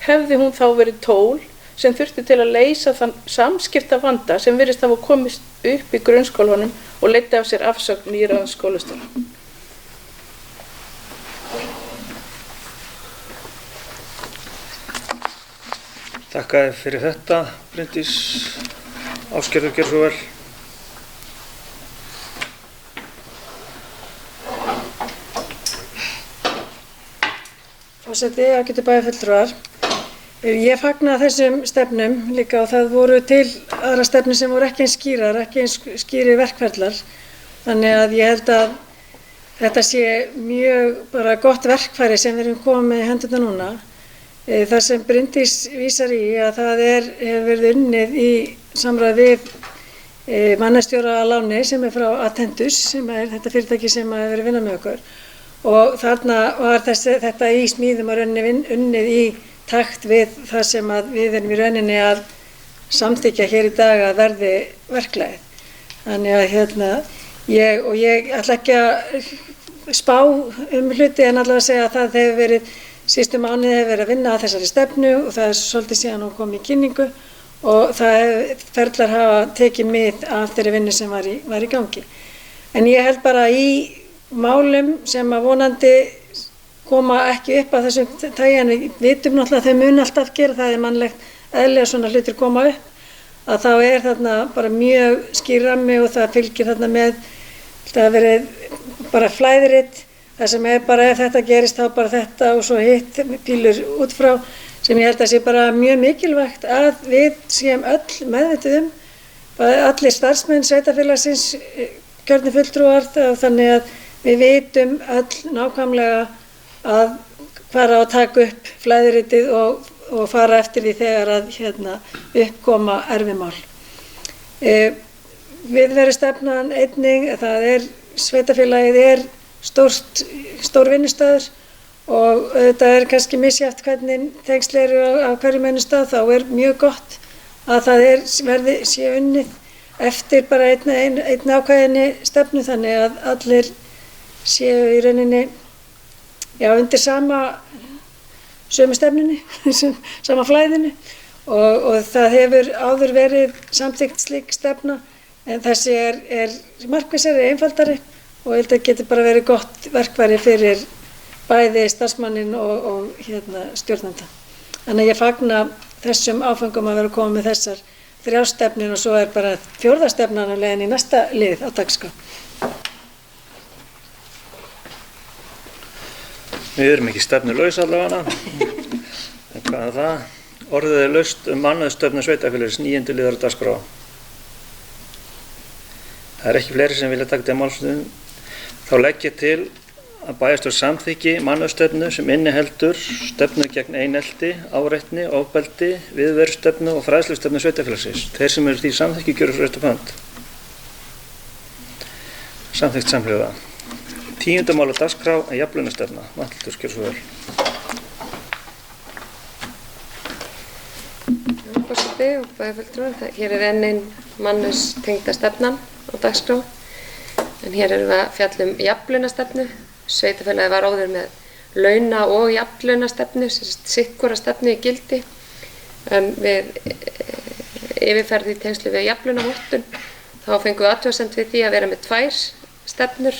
Speaker 6: hefði hún þá verið tól sem þurfti til að leysa þann samskiptavanda sem virðist hafa komist upp í grunnskólanum og leiddi af sér afsögn nýráðins skólastjóra.
Speaker 3: Þakka þér fyrir þetta, Bryndís. Ásgerður, gjörðu svo vel.
Speaker 2: Forseti, ágætu bæjarfulltrúar. Ég fagna þessum stefnum líka og það voru til aðra stefnur sem voru ekki eins skýrar, ekki eins skýrir verkferlar. Þannig að ég held að þetta sé mjög bara gott verkfæri sem við erum komið með í hendurnar núna. Það sem Bryndís vísar í að það hefur verið unnið í samráði við mannauðsstjóra að láni sem frá Attentus, sem þetta fyrirtæki sem hefur verið vinnað með okkur. Og þarna var þetta í smíðum að unnið í takt við það sem við erum í rauninni að samþykkja hér í dag að verði verklagið. Þannig að ég ætla ekki að spá hluti en allavega að segja að það hefur verið síðustu mánuði hefur verið að vinna að þessari stefnu og það svolítið síðan hún kom í kynningu og ferlar hafa tekið mið af þeirri vinnu sem var í gangi. En ég held bara í málum sem að vonandi koma ekki upp að þessum tagi en við vitum náttúrulega að þau mun alltaf gera það mannlegt eðlilega svona hlutir koma upp að þá þarna bara mjög skýr rammi og það fylgir þarna með það verið bara flæðiritt. Það sem bara ef þetta gerist þá bara þetta og svo hitt pílur út frá sem ég held að sé bara mjög mikilvægt að við séum öll meðvituð allir starfsmenn sveitarfélagsins kjörnir fulltrúar þannig að við vitum öll nákvæmlega að fara að taka upp flæðiritið og fara eftir því þegar að uppkoma erfimál. Viðverustefnan einnig, það sveitarfélagið stór vinnustaður og auðvitað kannski misjafnt hvernig tengsl eru á hverjum vinnustað, þá mjög gott að það sé unnið eftir bara einn ákveðinni stefnu þannig að allir séu í rauninni undir sömu stefnunni, sama flæðinu og það hefur áður verið samþykkt slík stefna en þessi markvissari, einfaldari og ég held að geti bara verið gott verkfæri fyrir bæði starfsmanninn og stjórnanda. Þannig að ég fagna þessum áfangum að vera komið með þessar 3 stefnur og svo bara 4. stefnan á leiðin í næsta lið á dagskrá.
Speaker 3: Við erum ekki stefnulaus allavega. En hvað það? Orðið laust mannauðsstefnu sveitarfélagsins 9. liðar á dagskrá. Það ekki fleiri sem vilja taka til máls. Þá legg ég til að bæjarstjórn samþykki mannauðsstefnu sem inniheldur stefnu gegn einelti, áreitni, ofbeldi, viðverustefnu og fræðslustefnu sveitarfélagsins. Þeir sem eru því samþykki gjöra fyrir þetta hönd. Samþykkt samhljóða. 10. mál á dagskrá jafnlaunastefna. Matthildur, gjörðu svo vel.
Speaker 5: Forseti og bæjarfulltrúar, hér enn ein mannauðstengda stefnan á dagskrá. En hér erum við að fjalla jafnlaunastefnu. Sveitarfélagið var áður með launa- og jafnlaunastefnu, sitthvora stefnu í gildi. En við yfirferð í tengslu við jafnlaunavottun þá fengum við athugasemd við því að vera með 2 stefnur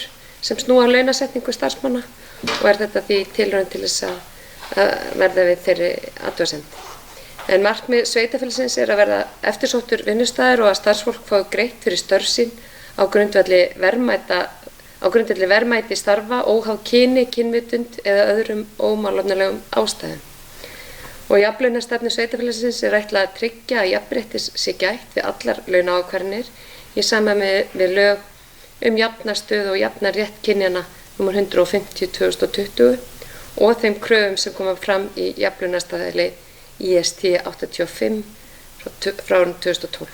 Speaker 5: sem snúa launasetningu starfsmanna og er þetta því tilraun til þess að verða við þeirri athugasemd. En markmið sveitarfélagsins er að verða eftirsóttur vinnustaður og að starfsfólk fái greitt fyrir störf sín á grundvelli verðmæti starfa óháð kyni, kynvitund eða öðrum ómálefnalegum ástæðum. Og í jafnlaunastefnu sveitarfélagsins er ætlað að tryggja að jafnréttis sé gætt við allar launaákvarðanir í samræmi við lög jafna stöðu og jafna rétt kynjanna nr. 150/2020 og þeim kröfum sem koma fram í jafnlaunastaðli IST 85 frá 2012.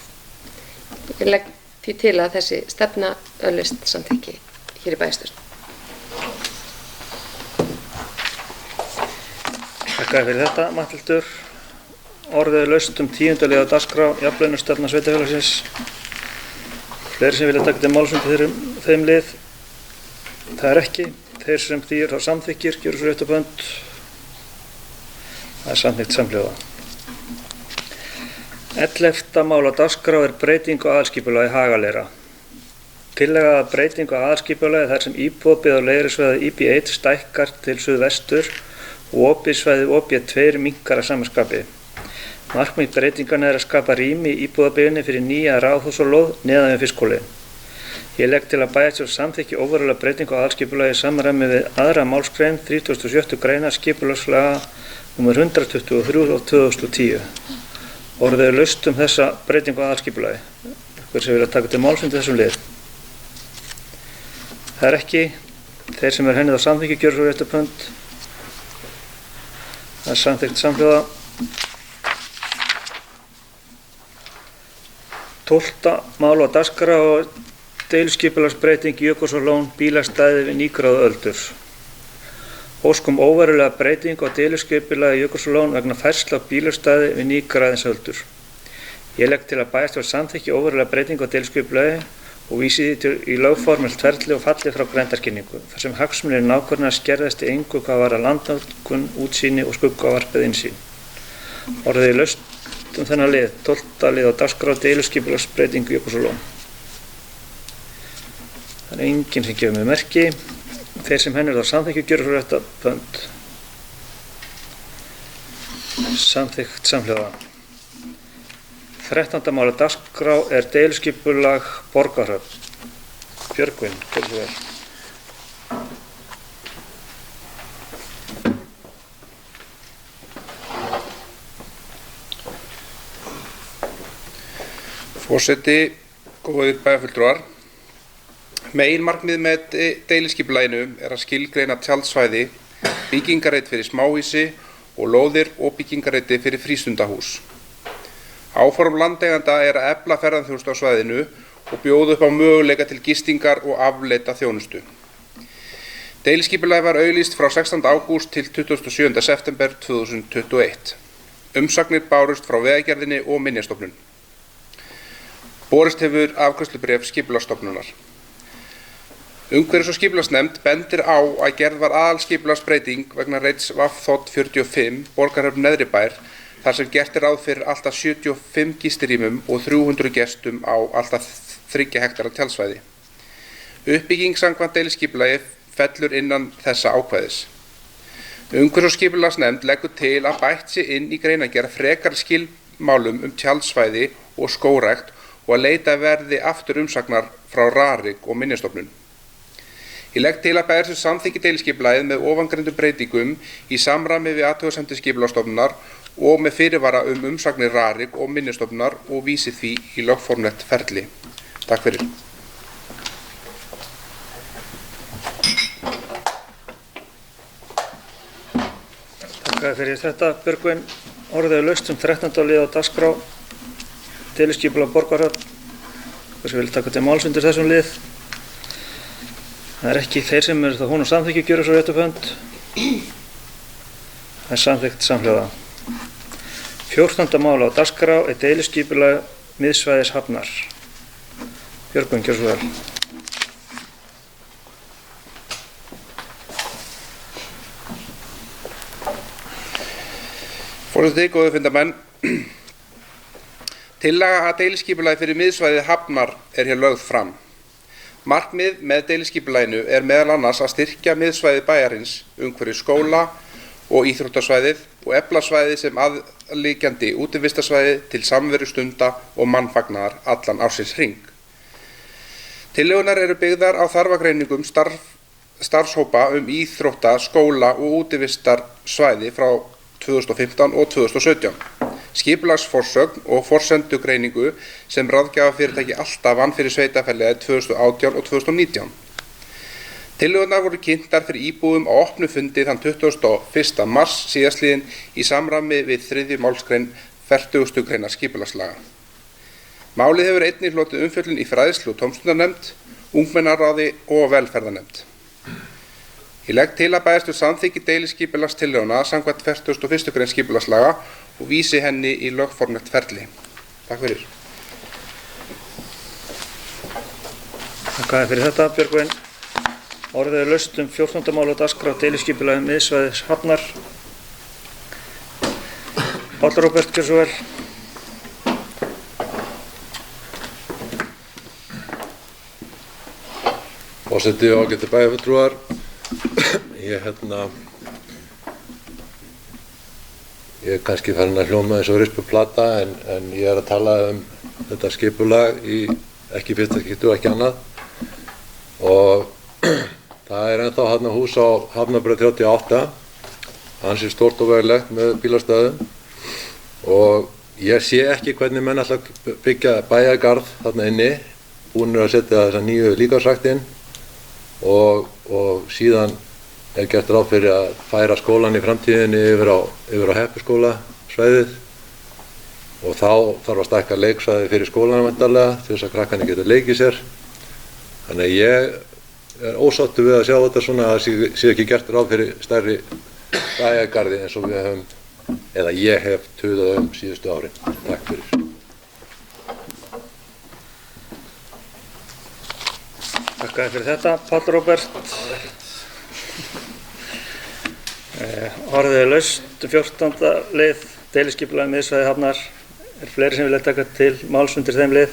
Speaker 5: Ég legg því til að þessi stefna öðlist samþykki hér í bæjarstjórn.
Speaker 3: Þakka fyrir þetta, Matthildur. Orðið laust 10. lið á dagskrá jafnlaunastefna sveitarfélagsins. Fleiri sem vilja taka til máls undir þeim lið? Það er ekki. Þeir sem því þá samþykkir, gjöru svo rétt upp hönd. Það er samþykkt samhljóða. 11. mál á dagskrá er breyting á aðalskipulagi Hagaleyra. Tillaga að breytingu á aðalskipulagi þar sem íbúðabyggð á leyfisvæði IB1 stækkar til suðvestur og opið-svæði OB2 minnkar að sama skapi. Markmið breytinganna er að skapa rými í íbúðabyggðinni fyrir nýja ráðhúsalóð neðan við fiskskóli. Ég legg til að bæjarstjórn samþykki óverulega breytingu á aðalskipulagi í samræmi við 2. málsgrein 37. greinar skipulagslaga nr. 123/2010. Orðið er laust þessa breytingu á aðalskipulagi. Hver sem vilja taka til máls undir þessum lið? Það er ekki. Þeir sem henni þá samþykki gjöra svo rétt upp hönd. Það er samþykkt samhljóða. 12. mál á dagskrá og deiliskipulagsbreyting Jökulsárlón bílastæði við Nýgráðu öldur. Óskum óverulega breytingu á deiliskipulagi Jökulsárlón vegna færslu á bílastæði við Nýgráðins öldur. Ég legg til að bæjarstjórn samþykki óverulega breytingu á deiliskipulagi og vísi því í lögformlegt ferli og falli frá grenndarkynningu, þar sem hagsmunir nákvæmlega skerðast í engu hvað varðar landnotkun, útsýni og skuggavarpið innsýn. Orðið er laust þennan lið, 12. lið á dagskrá deiliskipulagsbreytingu Jökulsárlón. Það er enginn sem gefur mig merki. Þeir sem henni þá samþykki gjöra svo rétt upp hönd. Samþykkt samhljóða. 13. mál á dagskrá er deiliskipulag Borgarhöfn. Björgvin, gjörðu svo vel.
Speaker 7: Forseti, góðir bæjarfulltrúar. Meginmarkmið með deiliskipulaginu er að skilgreina tjaldsvæði, byggingarreit fyrir smáhýsi og lóðir og byggingarreiti fyrir frístundahús. Áform landeiganda er að efla ferðaþjónustu á svæðinu og bjóða upp á möguleika til gistingar og afleita þjónustu. Deiliskipulagið var auglýst frá 16. ágúst til 27. september 2021. Umsagnir bárust frá Vegagerðinni og Minjastofnun. Borist hefur afgreiðslubréf Skipulagsstofnunar. Umhverfis- og skipulagsnefnd bendir á að gerð var aðalskipulagsbreyting vegna reits VF 45 Borgarhöfn Neðribær þar sem gert er ráð fyrir alltaf 75 gistirýmum og 300 gestum á alltaf 3 hektara tjaldsvæði. Uppbygging samkvæmt deiliskipulagi fellur innan þessa ákvæðis. Umhverfis- og skipulagsnefnd leggur til að bætt sé inn í greinargerð frekari skilmálum tjaldsvæði og skógrækt og að leita verði aftur umsagnar frá RARIK og Minjastofnun. Ég legg til að bæjarstjórn samþykki deiliskipulagið með ofangreindum breytingum í samræmi við athugasemdir Skipulagsstofnunar og með fyrirvara umsagnir RARIK og Minjastofnunar og vísi því í lögformlegt ferli. Takk fyrir.
Speaker 3: Takk fyrir þetta, Björgvin. Orðið er laust 13. lið á dagskrá deiliskipulag Borgarhöfn. Hversu vil taka til máls undir þessum lið? Það er ekki. Þeir sem eru þá hún og samþykki gjöra svo rétt upp hönd. Það er samþykkt samhljóða. 14. mál á dagskrá er deiliskipulag miðsvæðis Hafnar. Björgvin, gjörðu svo vel.
Speaker 7: Forseti, góðir fundarmenn. Tillaga að deiliskipulagi fyrir miðsvæðið Hafnar er hér lögð fram. Markmið með deiliskipulaginu er meðal annars að styrkja miðsvæði bæjarins umhverfis skóla og íþróttasvæðið og efla svæðið sem aðliggjandi útivistarsvæði til samveru stunda og mannfagnaðar allan ársins hring. Tillögunar eru byggðar á þarfagreiningum starfshópa íþrótta-, skóla- og útivistarsvæði frá 2015 og 2017. Skipulagsforsögn og forsendugreiningu sem ráðgjafafyrirtæki Alta vann fyrir sveitarfélagið 2018 og 2019. Tillögurnar voru kynntar fyrir íbúum á opnu fundi þann 21. mars síðastliðinn í samræmi við 3. málsgrein 40. greinar skipulagslaga. Málið hefur einnig hlotið umfjöllun í fræðslu- og tómstundarnefnd, ungmennaráði og velferðarnefnd. Ég legg til að bæjarstjórn samþykki deiliskipulagstillöguna samkvæmt 41. grein skipulagslaga og vísi henni í lögformlegt ferli. Takk fyrir.
Speaker 3: Þakka fyrir þetta, Björgvin. Orðið er laust 14. mál á dagskrá deiliskipulagi miðsvæðis Hafnar. Páll Róbert, gjörðu svo vel.
Speaker 4: Forseti og ágætu bæjarfulltrúar, ég er kannski farin að hljóma eins og rispuplata en ég er að tala þetta skipulag í ekki fyrsta skipti og ekki annað og það er ennþá þarna hús á Hafnarbraut 38, hans er stórt og veglegt með bílastæðum og ég sé ekki hvernig menn ætla að byggja bæjargarð þarna inni, búnir að setja þessa nýju líkamsrækt inn og síðan er gert ráð fyrir að færa skólan í framtíðinni yfir á Heppuskóla svæðið og þá þarf að stækka leiksvæði fyrir skólanum væntanlega til þess að krakkarnir geta leikið sér. Þannig að ég er ósáttur við að sjá þetta svona að það sé ekki gert ráð fyrir stærri bæjargarði eins og við höfum, eða ég hef tuðað síðustu árin. Takk fyrir.
Speaker 3: Þakka fyrir þetta, Páll Róbert. Orðið er laust 14. lið deiliskipulagi miðsvæði Hafnar. Er fleiri sem vilja taka til máls undir þeim lið?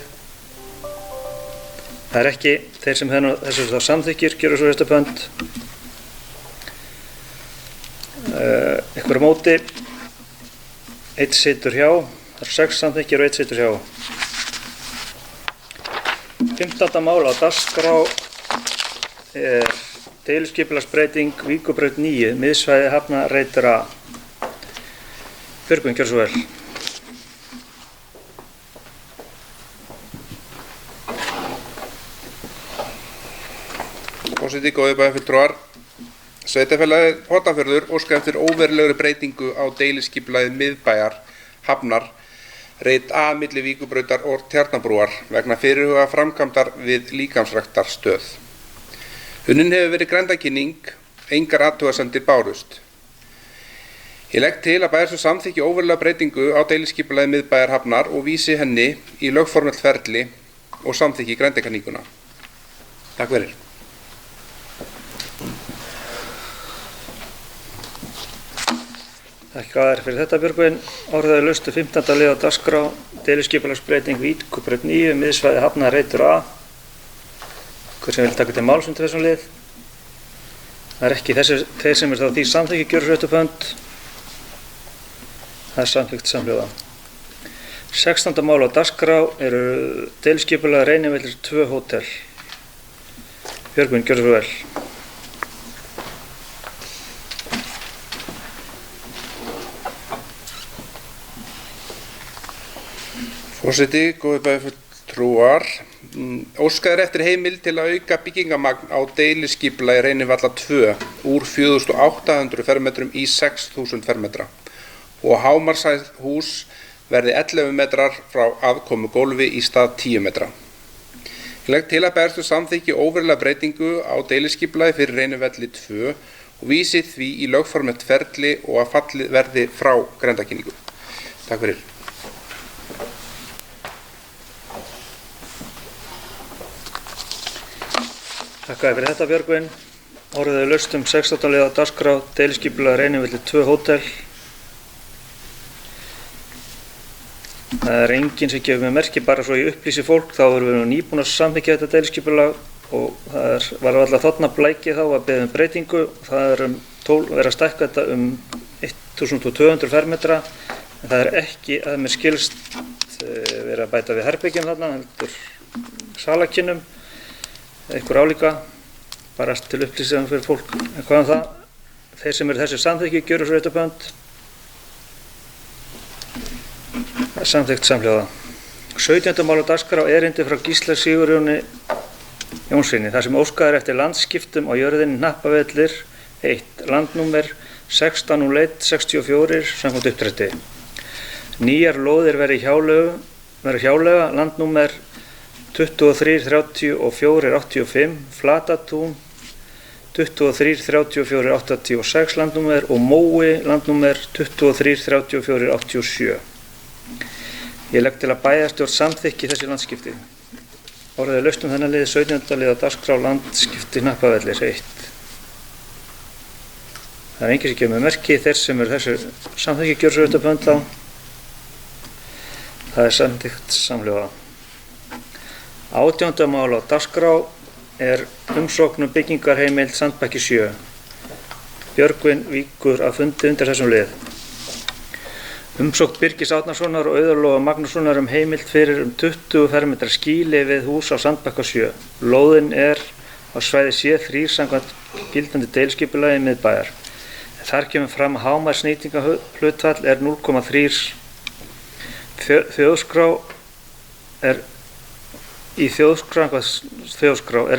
Speaker 3: Það er ekki. Þeir sem þessu þá samþykkir gjöra svo fyrsta pönd. Einhver á móti. 1 situr hjá. Það eru 6 samþykkir og 1 situr hjá. 15. mál á dagskrá er deiliskipulagsbreyting Víkurbraut 9, miðsvæði Hafnar reitur A. Björgvin, gjörðu svo vel.
Speaker 7: Forseti, góðir bæjarfulltrúar. Sveitarfélagið Hornafjörður óskar eftir óverulegri breytingu á deiliskipulagi miðbæjar Hafnar reit A milli Víkurbrautar og Tjarnabrúar vegna fyrirhuga framkvæmdar við líkamsræktarstöð. Unnin hefur verið grenndarkynning, engar athugasemdir bárust. Ég legg til að bæjarstjórn samþykki óverulega breytingu á deiliskipulagi miðbæjar Hafnar og vísi henni í lögformlegt ferli og samþykki grenndarkynninguna. Takk fyrir.
Speaker 3: Þakka þér fyrir þetta, Björgvin. Orðið er laust 15. lið á dagskrá deiliskipulagsbreyting Víkurbraut 9, miðsvæði Hafnar reitur A. Hver sem vil taka til máls undir þessum lið? Það er ekki þeir sem þá því samþykki gjöra svo eftir pönd. Það er samþykkt samhljóða. 16. mál á dagskrá eru deiliskipulag Reynivellir 2 hótel. Björgvin, gjörðu svo vel.
Speaker 7: Forseti, góðir bæjarfulltrúar. Óskað er eftir heimild til að auka byggingamagn á deiliskipulagi Reynivalla 2 úr 4.800 fermetrum í 6.000 fermetra og hámarkshæð hús verði 11 metrar frá aðkomu gólfi í stað 10 metra. Ég legg til að bæjarstjórn samþykki óverulega breytingu á deiliskipulagi fyrir Reynivelli 2 og vísi því í lögformlegt ferli og að fallið verði frá grenndarkynningu. Takk fyrir.
Speaker 3: Þakka fyrir þetta, Björgvin. Orðið er laust 16. lið á dagskrá deiliskipulag Reynivellir 2 hótel. Það er enginn sem gefur mér merki, bara svo ég upplýsi fólk, þá erum við nýbúin að samþykkja þetta deiliskipulag og það var alltaf þarna blæki þá að beðið breytingu. Það verið að stækka þetta 1200 fermetra, en það ekki að mér skilst verið að bæta við herbergjum þarna, heldur salakinnum, einhver álíka, bara til upplýsingar fyrir fólk. En hvað það? Þeir sem eru þessi samþykki gjöru svo réttarbönd. Það samþykkt samhljóða. 17. mál á dagskrá erindi frá Gísla Sigurjóni Jónssyni, þar sem óskað eftir landskiptum á jörðinni Hnappavellir 1, landnúmer 160164 samkvæmt uppdrætti. Nýjar lóðir verði hjáleiga, landnúmer 233485, Flatatún 233486 landnúmer og Mói landnúmer 233487. Ég legg til að bæjarstjórn samþykki þessi landskipti. Orðið laust þennan lið 17. lið á dagskrá landskipti Hnappavellir 1. Það enginn sem gefur með merki, þeir sem eru þessu samþykki gjöra svo réttarbönd á. Það samþykkt samhljóða. 18. mál á dagskrá umsókn byggingarheimild Sandbakki 7. Björgvin víkur að fundi undir þessum lið. Umsókn Birgis Árnasonar og Auðar Loga Magnússonar heimild fyrir 20 fermetra skýli við hús á Sandbakka 7. Lóðin á svæði C3 samkvæmt gildandi deiliskipulagi miðbæjar. Þar kemur fram að hámarksnýtingarhlutfall 0,3. Í þjóðskrá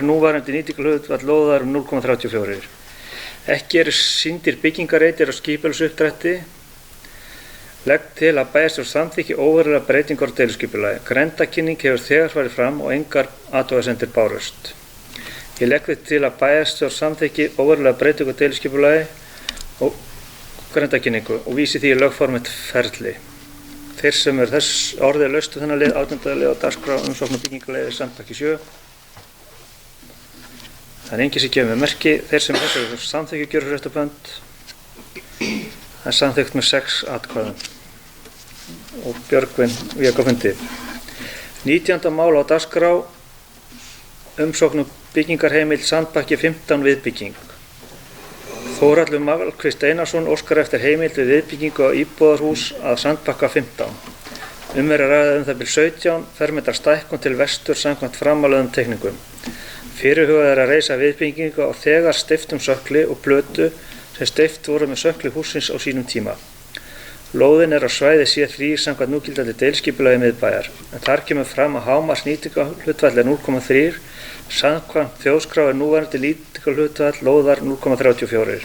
Speaker 3: núverandi nýtingarhlutfall lóðar 0,34. Ekki eru sýndir byggingarreitir á skipulagsuppdrætti. Legg til að bæjarstjórn samþykki óverulegar breytingar á deiliskipulagi. Grenndarkynning hefur þegar farið fram og engar athugasemdir bárust. Ég legg til að bæjarstjórn samþykki óverulegar breytingar á deiliskipulagi og grenndarkynningu og vísi því í lögformið ferli. Þeir sem eru þess orðið laustu þennan lið 18. lið á dagskrá umsókn byggingarleiði Sandbakki 7. Það enginn sem gefur með merki. Þeir sem þessu samþykki gjöra svo réttarbönd. Það samþykkt með 6 atkvæðum og Björgvin vík á fundi. 19. mál á dagskrá umsókn byggingarheimild Sandbakki 15 viðbygging. Þórhallur Valkvist Einarsson óskar eftir heimild við viðbyggingu á íbúðarhús að Sandbakka 15. Er að ræða það bil 17 fermetra stækkun til vestur samkvæmt framáleðum teikningum. Fyrirhugað að reisa viðbyggingu á þegar steyptum sökkli og plötu sem steypt voru með sökkli hússins á sínum tíma. Lóðin á svæði C3 samkvæmt núgildandi deiliskipulagi miðbæjar, en þar kemur fram að hámarksnýtingarhlutfall 0,3, samkvæmt þjóðskrá núverandi nýtingarhlutfall lóðar 0,34.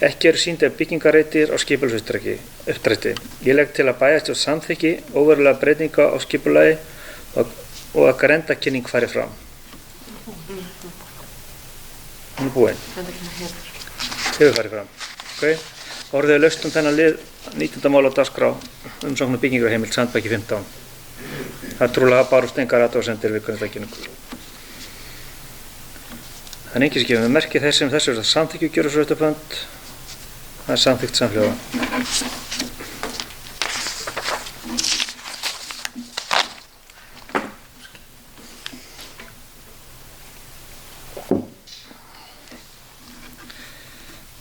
Speaker 3: Ekki eru sýndar byggingarreitir á skipulagsuppdrætti. Ég legg til að bæjarstjórn samþykki óverulega breytinga á skipulagi og að grenndarkynning fari fram. Hún búinn. Hefur farið fram. Okay. Orðið laust þennan lið 19. mál á dagskrá umsókn byggingarheimild Sandbakki 15. Það trúlega bárust engar athugasemdir við grenndarkynningu. Það enginn sem gefur með merki. Þeir sem þessu eru samþykki gjöra svo réttarbönd. Það samþykkt samhljóða.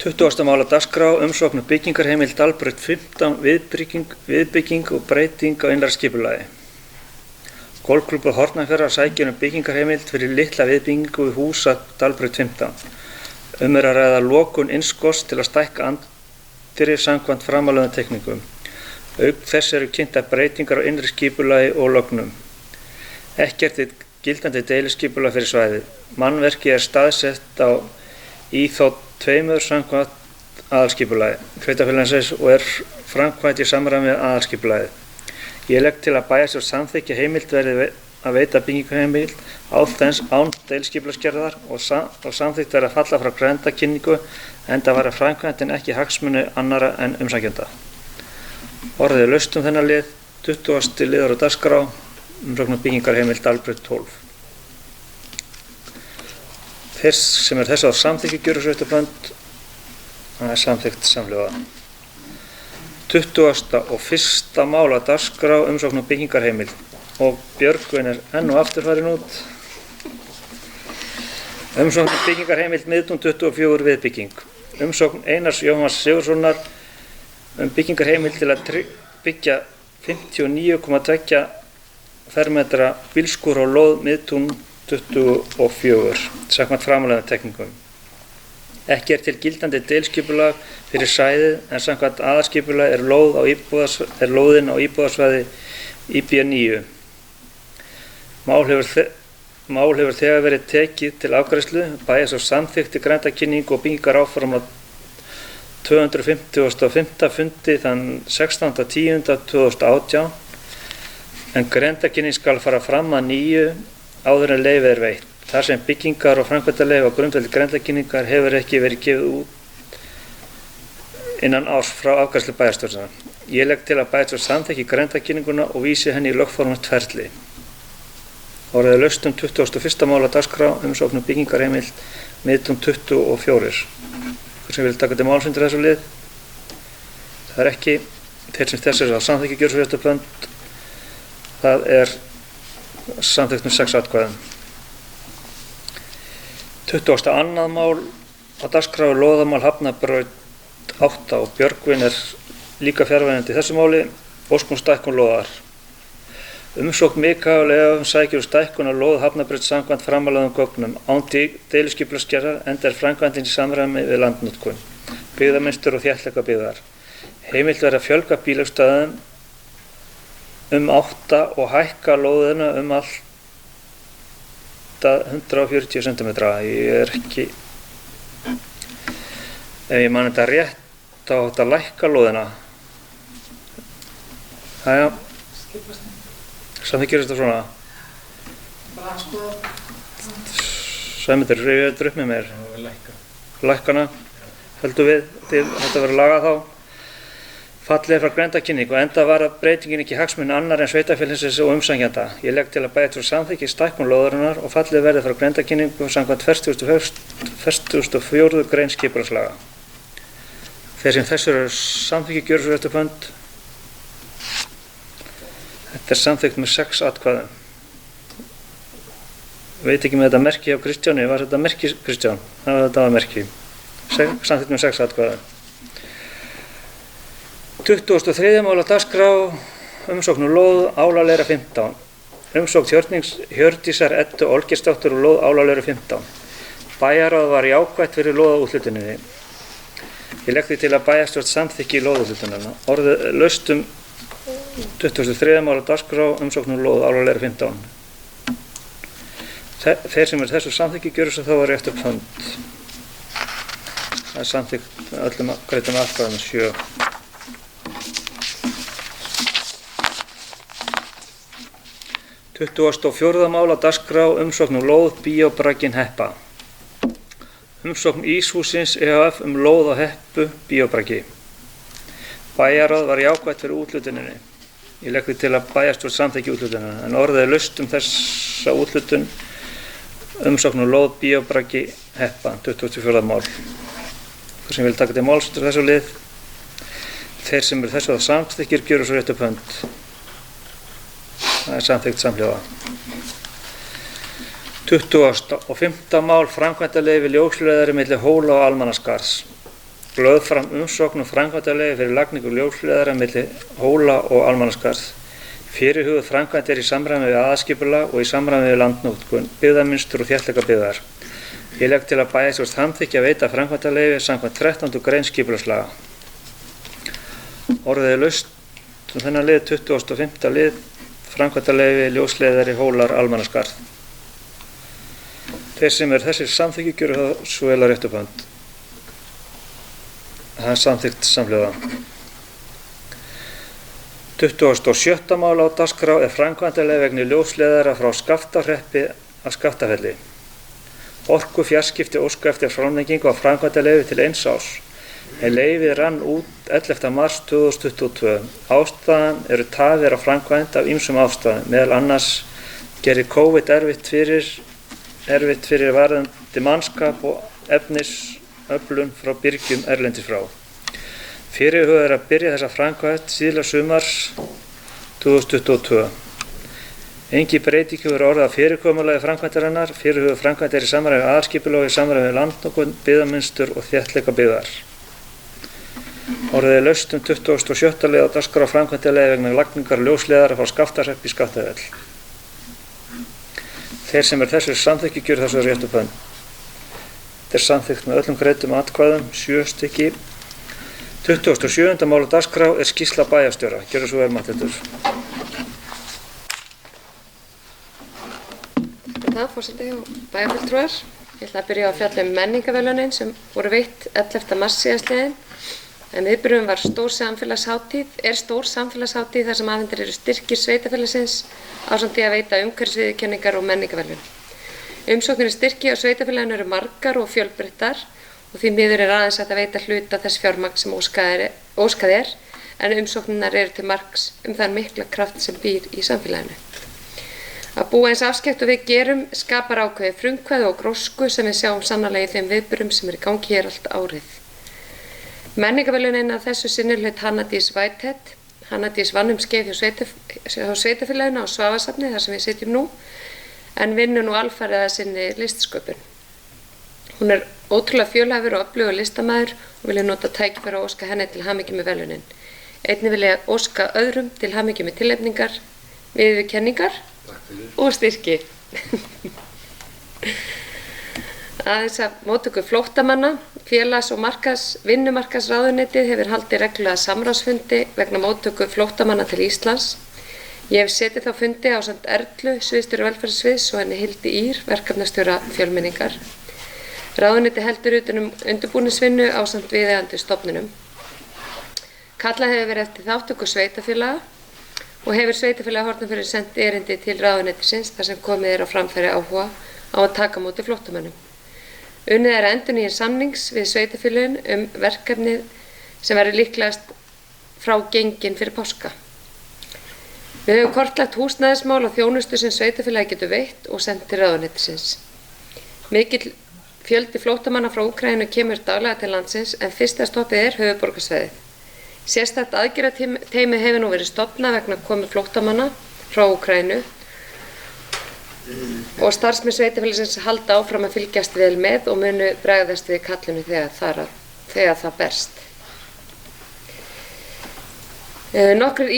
Speaker 3: Tuttugasta mál á dagskrá umsókn byggingarheimild Dalbraut 15 viðbygging og breyting á innra skipulagi. Golfklúbbur Hornafjarðar sækir byggingarheimild fyrir litla viðbyggingu við hús að Dalbraut 15. Að ræða lokun innskots til að stækka anddyri samkvæmt framáleðum teikningum. Auk þess eru kynntar breytingar á innri skipulagi og lögnum. Ekkert gildandi deiliskipulag fyrir svæðið. Mannverkið staðsett á Íþótt 2 samkvæmt aðalskipulagi sveitarfélagsins og framkvæmt í samræmi við aðalskipulagið. Ég legg til að bæjarstjórn samþykki heimild verði að veita byggingarheimild án deiliskipulagsgerðar og samþykkt verði að falla frá grenndarkynningu enda var framkvæmdin ekki hagsmuni annarra en umsækjenda. Orðið laust þennan lið 20. liður á dagskrá umsókn byggingarheimild Dalbraut 12. Þeir sem þessu á samþykki gjöra svo réttarbönd. Það samþykkt samhljóða. 21. mál á dagskrá umsókn byggingarheimild og Björgvin enn og aftur farin út. Umsókn byggingarheimild Miðtún 24 viðbygging. Umsókn Einars Jóhanns Sigurðssonar byggingarheimild til að byggja 59,2 fermetra bílskúr á lóð Miðtún 24 samkvæmt framanlegum tekningum. Ekki til gildandi deiliskipulag fyrir svæðið en samkvæmt aðalskipulag er lóðin á íbúðarsvæði IB9. Mál hefur þegar verið tekið til afgreiðslu, bæjar svo samþykkti grenndarkynningu og byggingar áform á 255. fundi þann 16.10.2018 en grenndarkynning skal fara fram að nýju áður en leyfið er veitt. Þar sem byggingar og framkvæmdarleyfi á grundvelli grenndarkynningar hefur ekki verið gefið út innan árs frá afgreiðslu bæjarstjórnar. Ég legg til að bæjarstjórn samþykki grenndarkynninguna og vísi henni í lögformlegt ferli. Orðið er laust 21. mál á dagskrá, umsókn byggingarheimild Miðtún 24. Hver sem vil taka til máls undir þessu lið? Það er ekki. Þeir sem þess að samþykki gjörðsréttarbönd, það er samþykkt með 6 atkvæðum. 22. mál á dagskrá er lóðamál Hafnarbraut 8 og Björgvin er líka fjarverandi í þessu máli, óskum stækkun lóðar. Umsókn Mikael sækir stækkun á lóð Hafnarbraut samkvæmt framanlegum gögnum án deiliskipulagsgerðar enda er framkvæmdin í samræmi við landnotkun, byggðamynstur og þéttleika byggðar. Heimilt verður að fjölga bílastæðum 8 og hækka lóðina allt 140 cm. Ég er ekki, ef ég man þetta rétt, þá átt að lækka lóðina. Jæja, samþykkir þetta svona. Sæmundur, rifið þetta upp með mér. Lækkana, höldum við til þetta verður lagað þá. Fallið frá grenndarkynningu og enda var að breytingin ekki hagsmuni annar en sveitarfélagsins og umsækjanda. Ég legg til að bæjarstjórn samþykki stækkun lóðarinnar og fallið verði frá grenndarkynningu samkvæmt 44. grein skipulagslaga. Þeir sem þessur eru samþykki gjörðsréttarbönd, þetta er samþykkt með 6 atkvæðum. Veit ekki með þetta merki á Kristjáni, var þetta merki Kristján? Þetta var merki. Samþykkt með 6 atkvæðum. 23. mál á dagskrá, umsókn lóð Álaleira 15. Umsókn Hjördísar Eddu Olgeirsdóttur lóð Álaleira 15. Bæjarráð var jákvætt fyrir lóðaúthlutuninni. Ég legg því til að bæjarstjórn samþykki lóðaúthlutunina. Orðið laust 23. mál á dagskrá, umsókn lóð Álaleira 15. Þeir sem þessu samþykki gjöru svo þá var rétt upp hönd. Það er samþykkt öllum greiddum atkvæðum 7. 24. mál á dagskrá, umsókn lóð Bíóbragginn Heppa. Umsókn Íshúsins EHF lóð á Heppu Bíóbraggi. Bæjarráð var jákvætt fyrir úthlutuninni. Ég legg því til að bæjarstjórn samþykki úthlutunina, en orðið er laust þessa úthlutun umsókn lóð Bíóbraggi Heppa, 24. mál. Hver sem vil taka til máls undir þessu lið? Þeir sem þessu að samþykkir gjöru svo rétt upp hönd. Það er samþykkt samhljóða. 25. mál framkvæmdarleyfi ljósleiðari milli Hóla og Almannaskarðs. Lögð fram umsókn framkvæmdarleyfi fyrir lagningu ljósleiðara milli Hóla og Almannaskarðs. Fyrirhuguð framkvæmd í samræmi við aðalskipulag og í samræmi við landnotkun, byggðamynstur og þéttleika byggðar. Ég legg til að bæjarstjórn samþykki að veita framkvæmdarleyfi samkvæmt 13. grein skipulagslaga. Orðið er laust þennan lið 25. lið framkvæmdarleyfi ljósleiðari Hólar Almannaskarð. Þeir sem þessir samþykki gjöru það svo vel að rétt upp hönd. Það er samþykkt samhljóða. 27. mál á dagskrá er framkvæmdarleyfi vegna ljósleiðara frá Skaftahreppi að Skaftafelli. Orku fjarskipti óska eftir framlengingu á framkvæmdarleyfi til 1 árs. En leyfið rann út 11. mars 2022. Ástæðan eru tafir á framkvæmd af ýmsum ástæðum, meðal annars gerir COVID erfitt fyrir varðandi mannskap og efnisöflun frá byrgjum erlendis frá. Fyrirhugað er að byrja þessa framkvæmd síðla sumars 2022. Engin breyting hefur orðið á fyrirkomulagi framkvæmdarinnar. Fyrirhuguð framkvæmd í samræmi við aðalskipulag í samræmi við landnotkun, byggðamynstur og þéttleika byggðar. Orðið er laust 27. lið á dagskrá framkvæmdalegi vegna lagningar ljósleiðara frá Skaftahreppi í Skaftafell. Þeir sem þessu samþykki gjöra þessu rétt upp hönd. Þetta er samþykkt með öllum greiddum atkvæðum, 7 stykki. 27. mál á dagskrá er skýrsla bæjarstjóra. Gjörðu svo vel, Matthildur.
Speaker 5: Forseti og bæjarfulltrúar. Ég ætla að byrja á að fjalla menningarverðlaunin sem voru veitt 11. mars síðastliðinn. En viðburðurinn var stór samfélagshátíð þar sem afhentir eru styrkir sveitarfélagsins ásamt því að veita umhverfisviðurkenningar og menningarverðlaun. Umsóknir í styrki á sveitarfélaginu eru margar og fjölbreyttar og því miður er aðeins hægt að veita hluta þess fjármagn sem óskað er, en umsóknirnar eru til marks þann mikla kraft sem býr í samfélaginu. Að búa eins afskekkt og við gerum skapar ákveðið frumkvæði og grósku sem við sjáum sannarlega í þeim viðburðum sem eru í gangi hér allt árið. Menningarverðlaunin að þessu sinni hlaut Hanna Dís Whitehead. Hanna Dís vann skeið hjá sveitarfélaginu á Svavasafni þar sem við sitjum nú, en vinnur nú alfarið að sinni listsköpun. Hún er ótrúlega fjölhæfur og öflugur listamaður og vil ég nota tækifæri að óska henni til hamingju með verðlaunin. Einnig vil ég óska öðrum til hamingju með tilnefningar, viðurkenningar og styrki. Aðeins af móttöku flóttamanna, félags- og vinnumarkaðsráðuneytið hefur haldið reglulega samráðsfundi vegna móttöku flóttamanna til Íslands. Ég hef setið þá fundi ásamt Erlu, sviðsstjóra velferðarsviðs og henni Hildi Ír, verkefnastjóra fjölmenningar. Ráðuneytið heldur utan undirbúningsvinnu ásamt viðeigandi stofnunum. Kallað hefur verið eftir þátttöku sveitarfélaga og hefur sveitarfélagi Hornafjörður sent erindi til ráðuneytisins þar sem komið er á framfæri áhuga á að taka á móti flóttamönnum. Unnið er að endurnýjun samnings við sveitarfélögin verkefnið sem verður líklegast frá gengin fyrir páska. Við höfum kortlagt húsnæðismál og þjónustu sem sveitarfélagi getur veitt og sent til ráðuneytisins. Mikill fjöldi flóttamanna frá Úkraínu kemur daglega til landsins en fyrsta stoppið er höfuðborgarsvæðið. Sérstakt aðgerðateymi hefur nú verið stofnað vegna komu flóttamanna frá Úkraínu og starfsmenn sveitarfélagsins halda áfram að fylgjast vel með og munu bregðast við kallinu þegar það berst. Nokkrir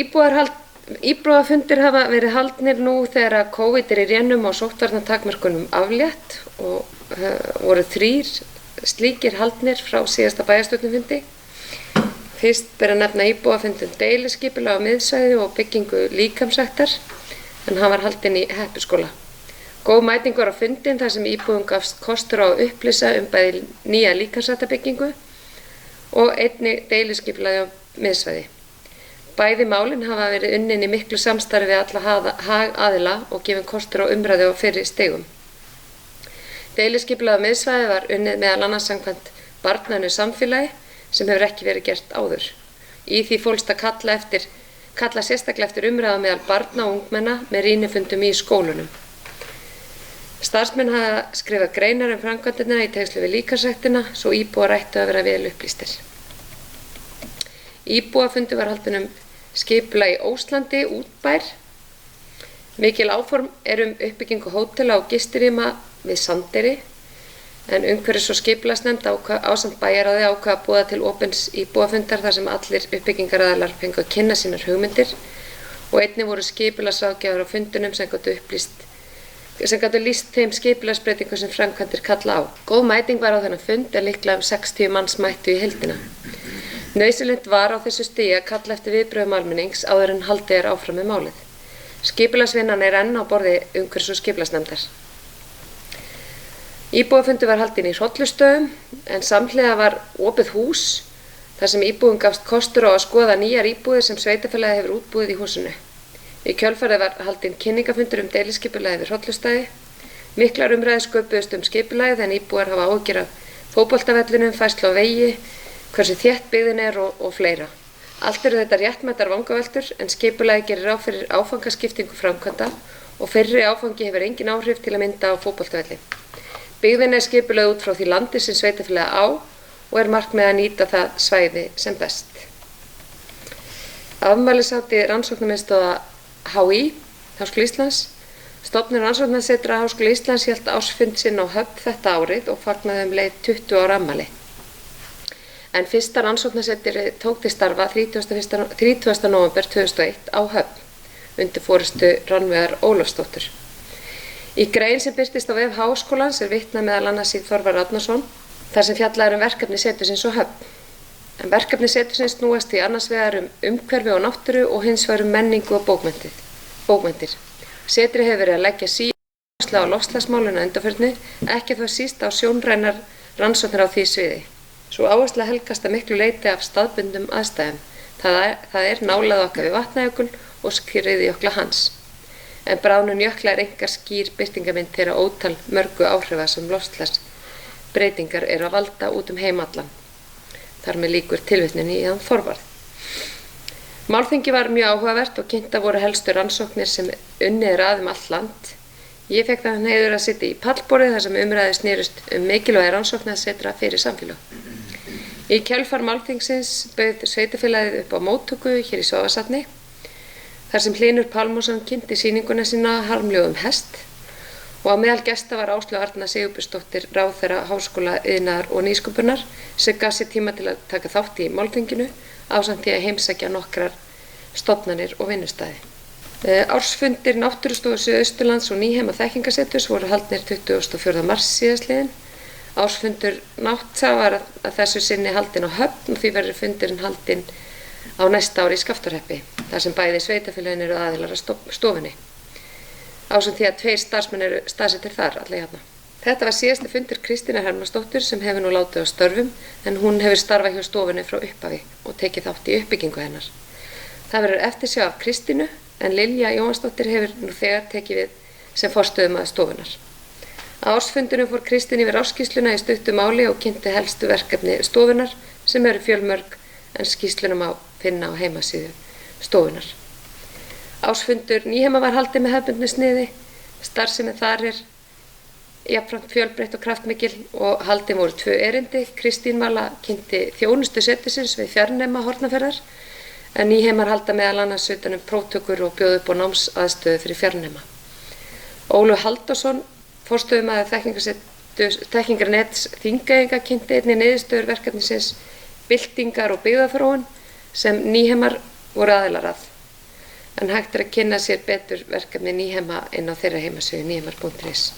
Speaker 5: íbúafundir hafa verið haldnir nú þegar COVID er í rénum og sóttvarnatakmörkunum aflétt og voru 3 slíkir haldnir frá síðasta bæjarstjórnarfundi. Fyrst ber að nefna íbúafund deiliskipulag á miðsvæði og byggingu líkamsræktar, en hann var haldinn í Heppuskóla. Góð mæting var á fundinn þar sem íbúum gafst kostur á að upplýsa bæði nýja líkamsræktarbyggingu og einnig deiliskipulagi á miðsvæði. Bæði málin hafa verið unnin í miklu samstarfi við alla hagaðila og gefin kostur á umræðu á fyrri stigum. Deiliskipulagi á miðsvæði var unnið meðal annars samkvæmt barnvænu samfélagi sem hefur ekki verið gert áður. Í því fólst að kalla sérstaklega eftir umræðu meðal barna og ungmenna með rýnifundum í skólunum. Starfsmenn hafa skrifað greinar framkvæmdina í tengslum við líkamsræktina svo íbúar ættu að vera vel upplýstir. Íbúafundur var haldinn skipulag í Óslandi, Útbær. Mikil áform uppbyggingu hótela og gistirýma við Sandeyri, en umhverfis- og skipulagsnefnd ásamt bæjarráði ákvað að boða til opins íbúafundar þar sem allir uppbyggingaraðilar fengu að kynna sínar hugmyndir og einnig voru skipulagsráðgjafar á fundunum sem gátu lýst þeim skipulagsbreytingum sem framkvæmdir kalla á. Góð mæting var á þennan fund en líklega 60 manns mættu í heildina. Nauðsynlegt var á þessu stigi að kalla eftir viðbrögðum almennings áður en haldið er áfram með málið. Skipulagsvinnan er enn á borði umhverfis- og skipulagsnefndar. Íbúafundur var haldinn í Hrollustöðum en samhliða var opið hús þar sem íbúum gafst kostur á að skoða nýjar íbúðir sem sveitarfélagið hefur útbúið í húsinu. Í kjölfarið var haldinn kynningafundur deiliskipulagið við Hrollustöði. Miklar umræður sköpuðust skipulagið en íbúar hafa áhyggjur af fótboltavellinum, færslu á vegi, hversu þétt byggðin er og fleira. Allt eru þetta réttmætar vangaveltur en skipulagið gerir ráð fyrir áfangaskiptingu framkvæmda og fyrri áfangi hefur engin áhrif til að mynda á fótboltavelli. Byggðin er skipulögð út frá því landi sem sveitarfélagið á og er markmið að nýta það svæði sem best. Afmælishátíð rannsóknarmiðstöðvar HÍ, Háskóla Íslands, Stofnun Rannsóknasetra Háskóla Íslands hélt ársfund sinn á Höfn þetta árið og fagnaði leið 20 ára afmæli. En fyrsta rannsóknasetri tók til starfa 30. nóvember 2001 á Höfn undir forystu Rannveigar Ólafsdóttur. Í grein sem birtist á vef Háskólans vitnað meðal annars í Þorvar Árnason þar sem fjallað verkefni setursins á Höfn. En verkefni setursins snúast því annars vegar umhverfi og náttúru og hins vegar menningu og bókmenntir. Setri hefur verið að leggja áherslu á loftslagsmálin að undanförnu, ekki þó síst á sjónrænar rannsóknir á því sviði. Svo áhersla helgast að miklu leyti af staðbundnum aðstæðum. Það nálægð okkar við Vatnajökul og skriðjökla hans. En bráðnun jökla engar skýr birtingarmynd þeirra ótal mörgu áhrifa sem loftslagsbreytingar eru að valda út heim allan. Þar með lýkur tilvitnuninni í hann Þorvarð. Málþingi var mjög áhugavert og kynntar voru helstu rannsóknir sem unnið að allt land. Ég fekk þann heiður að sitja í pallborðið þar sem umræður snerust mikilvægi rannsóknasetra fyrir samfélag. Í kjölfar málþingsins bauð sveitarfélagið upp á móttöku hér í Svaðasafni, þar sem Hlynur Pálmason kynnti sýninguna sína Harmlegum hest og á meðal gesta var Áslaug Arna Sigurbjörnsdóttir ráðherra Háskóla, iðnaðar og nýsköpunar sem gaf sér tíma til að taka þátt í málþinginu ásamt því að heimsækja nokkrar stofnanir og vinnustæði. Ársfundir Náttúrustofu Suðausturlands og Nýheima þekkingarseturs voru haldnir 24. mars síðastliðinn. Ársfundur Náttúra var að þessu sinni haldinn á Höfn og því verður fundurinn haldinn á næsta ári í Skaftárhreppi, þar sem bæði sveitarfélögin eru aðilar að stofunni. Ásamt því að 2 starfsmenn eru staðsettir þar alla jafna. Þetta var síðasti fundur Kristínar Hermannsdóttur sem hefur nú látið á störfum en hún hefur starfað hjá stofunni frá upphafi og tekið þátt í uppbyggingu hennar. Það verður eftirsjá af Kristínu en Lilja Jóhannsdóttir hefur nú þegar tekið við sem forstöðumaður stofunnar. Á ársfundinum fór Kristín yfir ársskýrsluna í stuttu máli og kynnti helstu verkefni stofunnar sem eru fjölmörg en skýrsluna má finna á heimasíðu stofunnar. Ársfundur Nýheima var haldið með hefðbundnu sniði, starfsemi þar jafnframt fjölbreytt og kraftmikil og haldin voru 2 erindi. Kristín Vala kynnti þjónustu setursins við fjarnema Hornafjarðar en Nýheimar halda meðal annars utan próftökur og bjóða upp á námsaðstöðu fyrir fjarnema. Ólafur Halldórsson, forstöðumaður þekkingarnets Þingeyinga, kynnti einnig niðurstöður verkefnisins Byltingar og byggðaþróun sem Nýheimar voru aðilar að. En hægt að kynna sér betur verkefni Nýheima inn á þeirra heimasíðu nýheimar.is.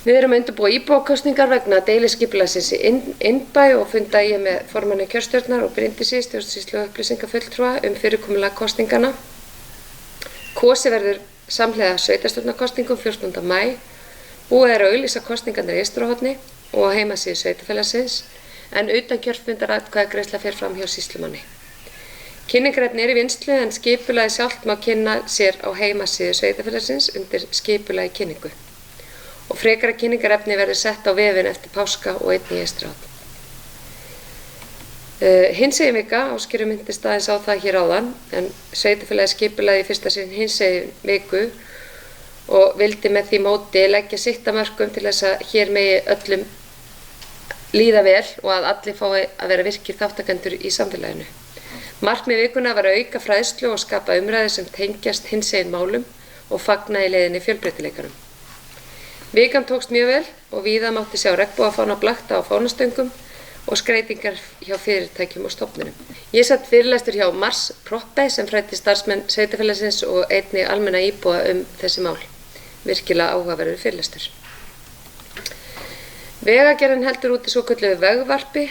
Speaker 5: Við erum að undirbúa íbúakosningar vegna deiliskipulagsins í Innbæ og funda ég með formanni kjörstjórnar og Bryndísi, stjórnsýslu og upplýsingafulltrúa fyrirkomulag kosninganna. Kosið verður samhliða sveitarstjórnarkosningum 14. maí. Búið að auglýsa kosningarnar í Eystrahorni og á heimasíðu sveitarfélagsins en utankjörfundaratkvæðagreiðsla fer fram hjá sýslumanni. Kynningarefni í vinnslu en skipulagið sjálft má kynna sér á heimasíðu sveitarfélagsins undir skipulagi kynningu. Og frekara kynningarefni verður sett á vefinn eftir páska og einnig í Eystrahorn. Hinsegin vika, Ásgerður minntist aðeins á það hér áðan, en sveitarfélagið skipulagði í fyrsta sinn hinsegin viku og vildi með því móti leggja sitt af mörkum til þess að hér megi öllum líða vel og að allir fái að vera virkir þátttakendur í samfélaginu. Markmið vikuna var að auka fræðslu og skapa umræður sem tengjast hinsegin málum og fagna í leiðinni fjölbreytileikanum. Vikan tókst mjög vel og víða mátti sjá regnbogafána blakta á fánastöngum og skreytingar hjá fyrirtækjum og stofnunum. Ég satt fyrirlestur hjá Mars Proppe sem fræddi starfsmenn sveitarfélagsins og einnig almenna íbúa þessi mál. Virkilega áhugaverður fyrirlestur. Vegagerðin heldur úti svokölluðu vegvarpi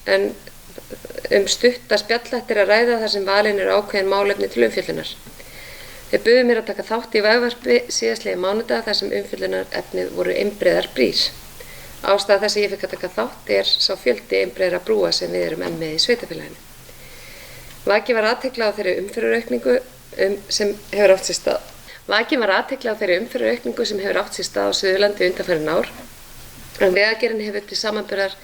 Speaker 5: en stutta spjallættir að ræða þar sem valin eru ákveðin málefni til umfjöllunar. Þeir buðu mér að taka þátt í vegvarpi síðastliðinn mánudag þar sem umfjöllunarefnið voru einbreiðar brýr. Ástæða þess að ég fikk að taka þátt sá fjöldi einbreiðra brúa sem við erum enn með í sveitarfélaginu. Vakið var athygli á þeirri umferðaraukningu sem hefur átt sér stað. Á Suðurlandi undanfarin ár, en Vegagerðin hefur til samanburðar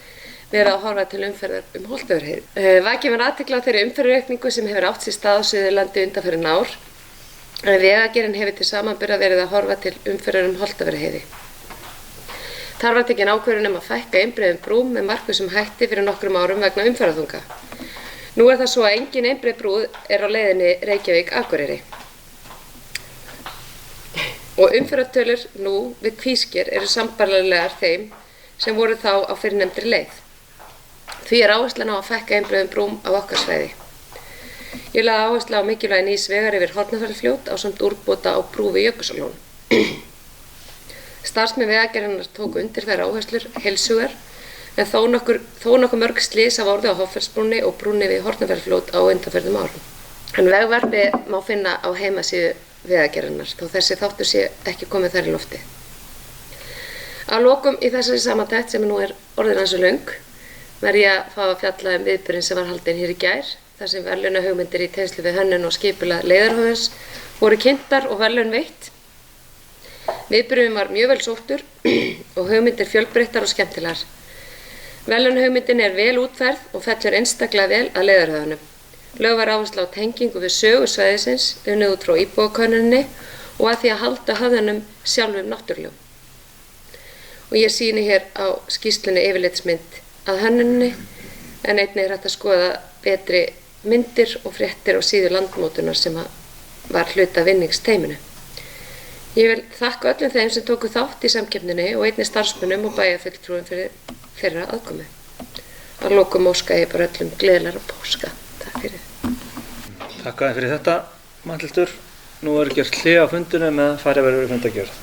Speaker 5: verið að horfa til umferðar Holtavörðuheiði. Vakið var athygli á þeirri umferðaraukningu sem hefur átt sér stað á Suðurlandi undanfarin ár, en Vegagerðin hefur til samanburðar verið að horfa til umferðar Holtavörðuheiði. Þar var tekin ákvörðun að fækka einbreiðum brúm með markvissum hætti fyrir nokkrum árum vegna umferðarþunga. Nú það svo að engin einbreið brú á leiðinni Reykjavík-Akureyri. og umferðartölur nú við Kvísker eru sambærilegar þeim sem voru þá á fyrrnefndri leið. Því er áherslan á að fækka einbreiðum brúm á okkar svæði. Ég lagði áherslu á mikilvægi nýs vegar yfir Hornafjarðarfljót ásamt úrbóta á brú við Jökulsárlón. Starfsmenn Vegagerðarinnar tóku undir þær áherslur heils hugar, en þó nokkuð mörg slys hafa orðið á Hoffellsbrúnni og brúnni við Hornafjarðarfljót á undanförnum árum. En vegvarpið má finna á heimasíðu Vegagerðarinnar, þó þessi þáttur sé ekki komið þar í lofti. Að lokum í þessari samantekt sem nú er orðin ansi löng, verð ég að fá að fjalla viðburðinn sem var haldinn hér í gær, þar sem verðlaunahugmyndir í tengslum við hönnun og skipulag leiðarhöfuðs voru kynntar og verðlaun veitt. Viðburðurinn var mjög vel sóttur og hugmyndir fjölbreyttar og skemmtilegar. Verðlaunahugmyndin er vel útfærð og fellur einstaklega vel að leiðarhöfðunum. Lögð var áhersla á tengingu við sögu svæðisins, unnið út frá íbúakönnuninni og að því að halda höfðunum sjálfum náttúrulegum. Og ég sýni hér á skýrslunni yfirlitsmynd að hönnuninni, en einnig er hægt að skoða betri myndir og fréttir á síðu Landmótunar sem var hluti af vinningsteyminu. Ég vil þakka öllum þeim sem tóku þátt í samkeppninni og einnig starfsmönnum og bæjarfulltrúum fyrir þeirra aðkomu. Að lokum óska ég bara öllum gleðilegra páska. Takk fyrir.
Speaker 3: Takk fyrir þetta, Matthildur. Nú er gert hlé á fundinu með farið verður fundagjörð.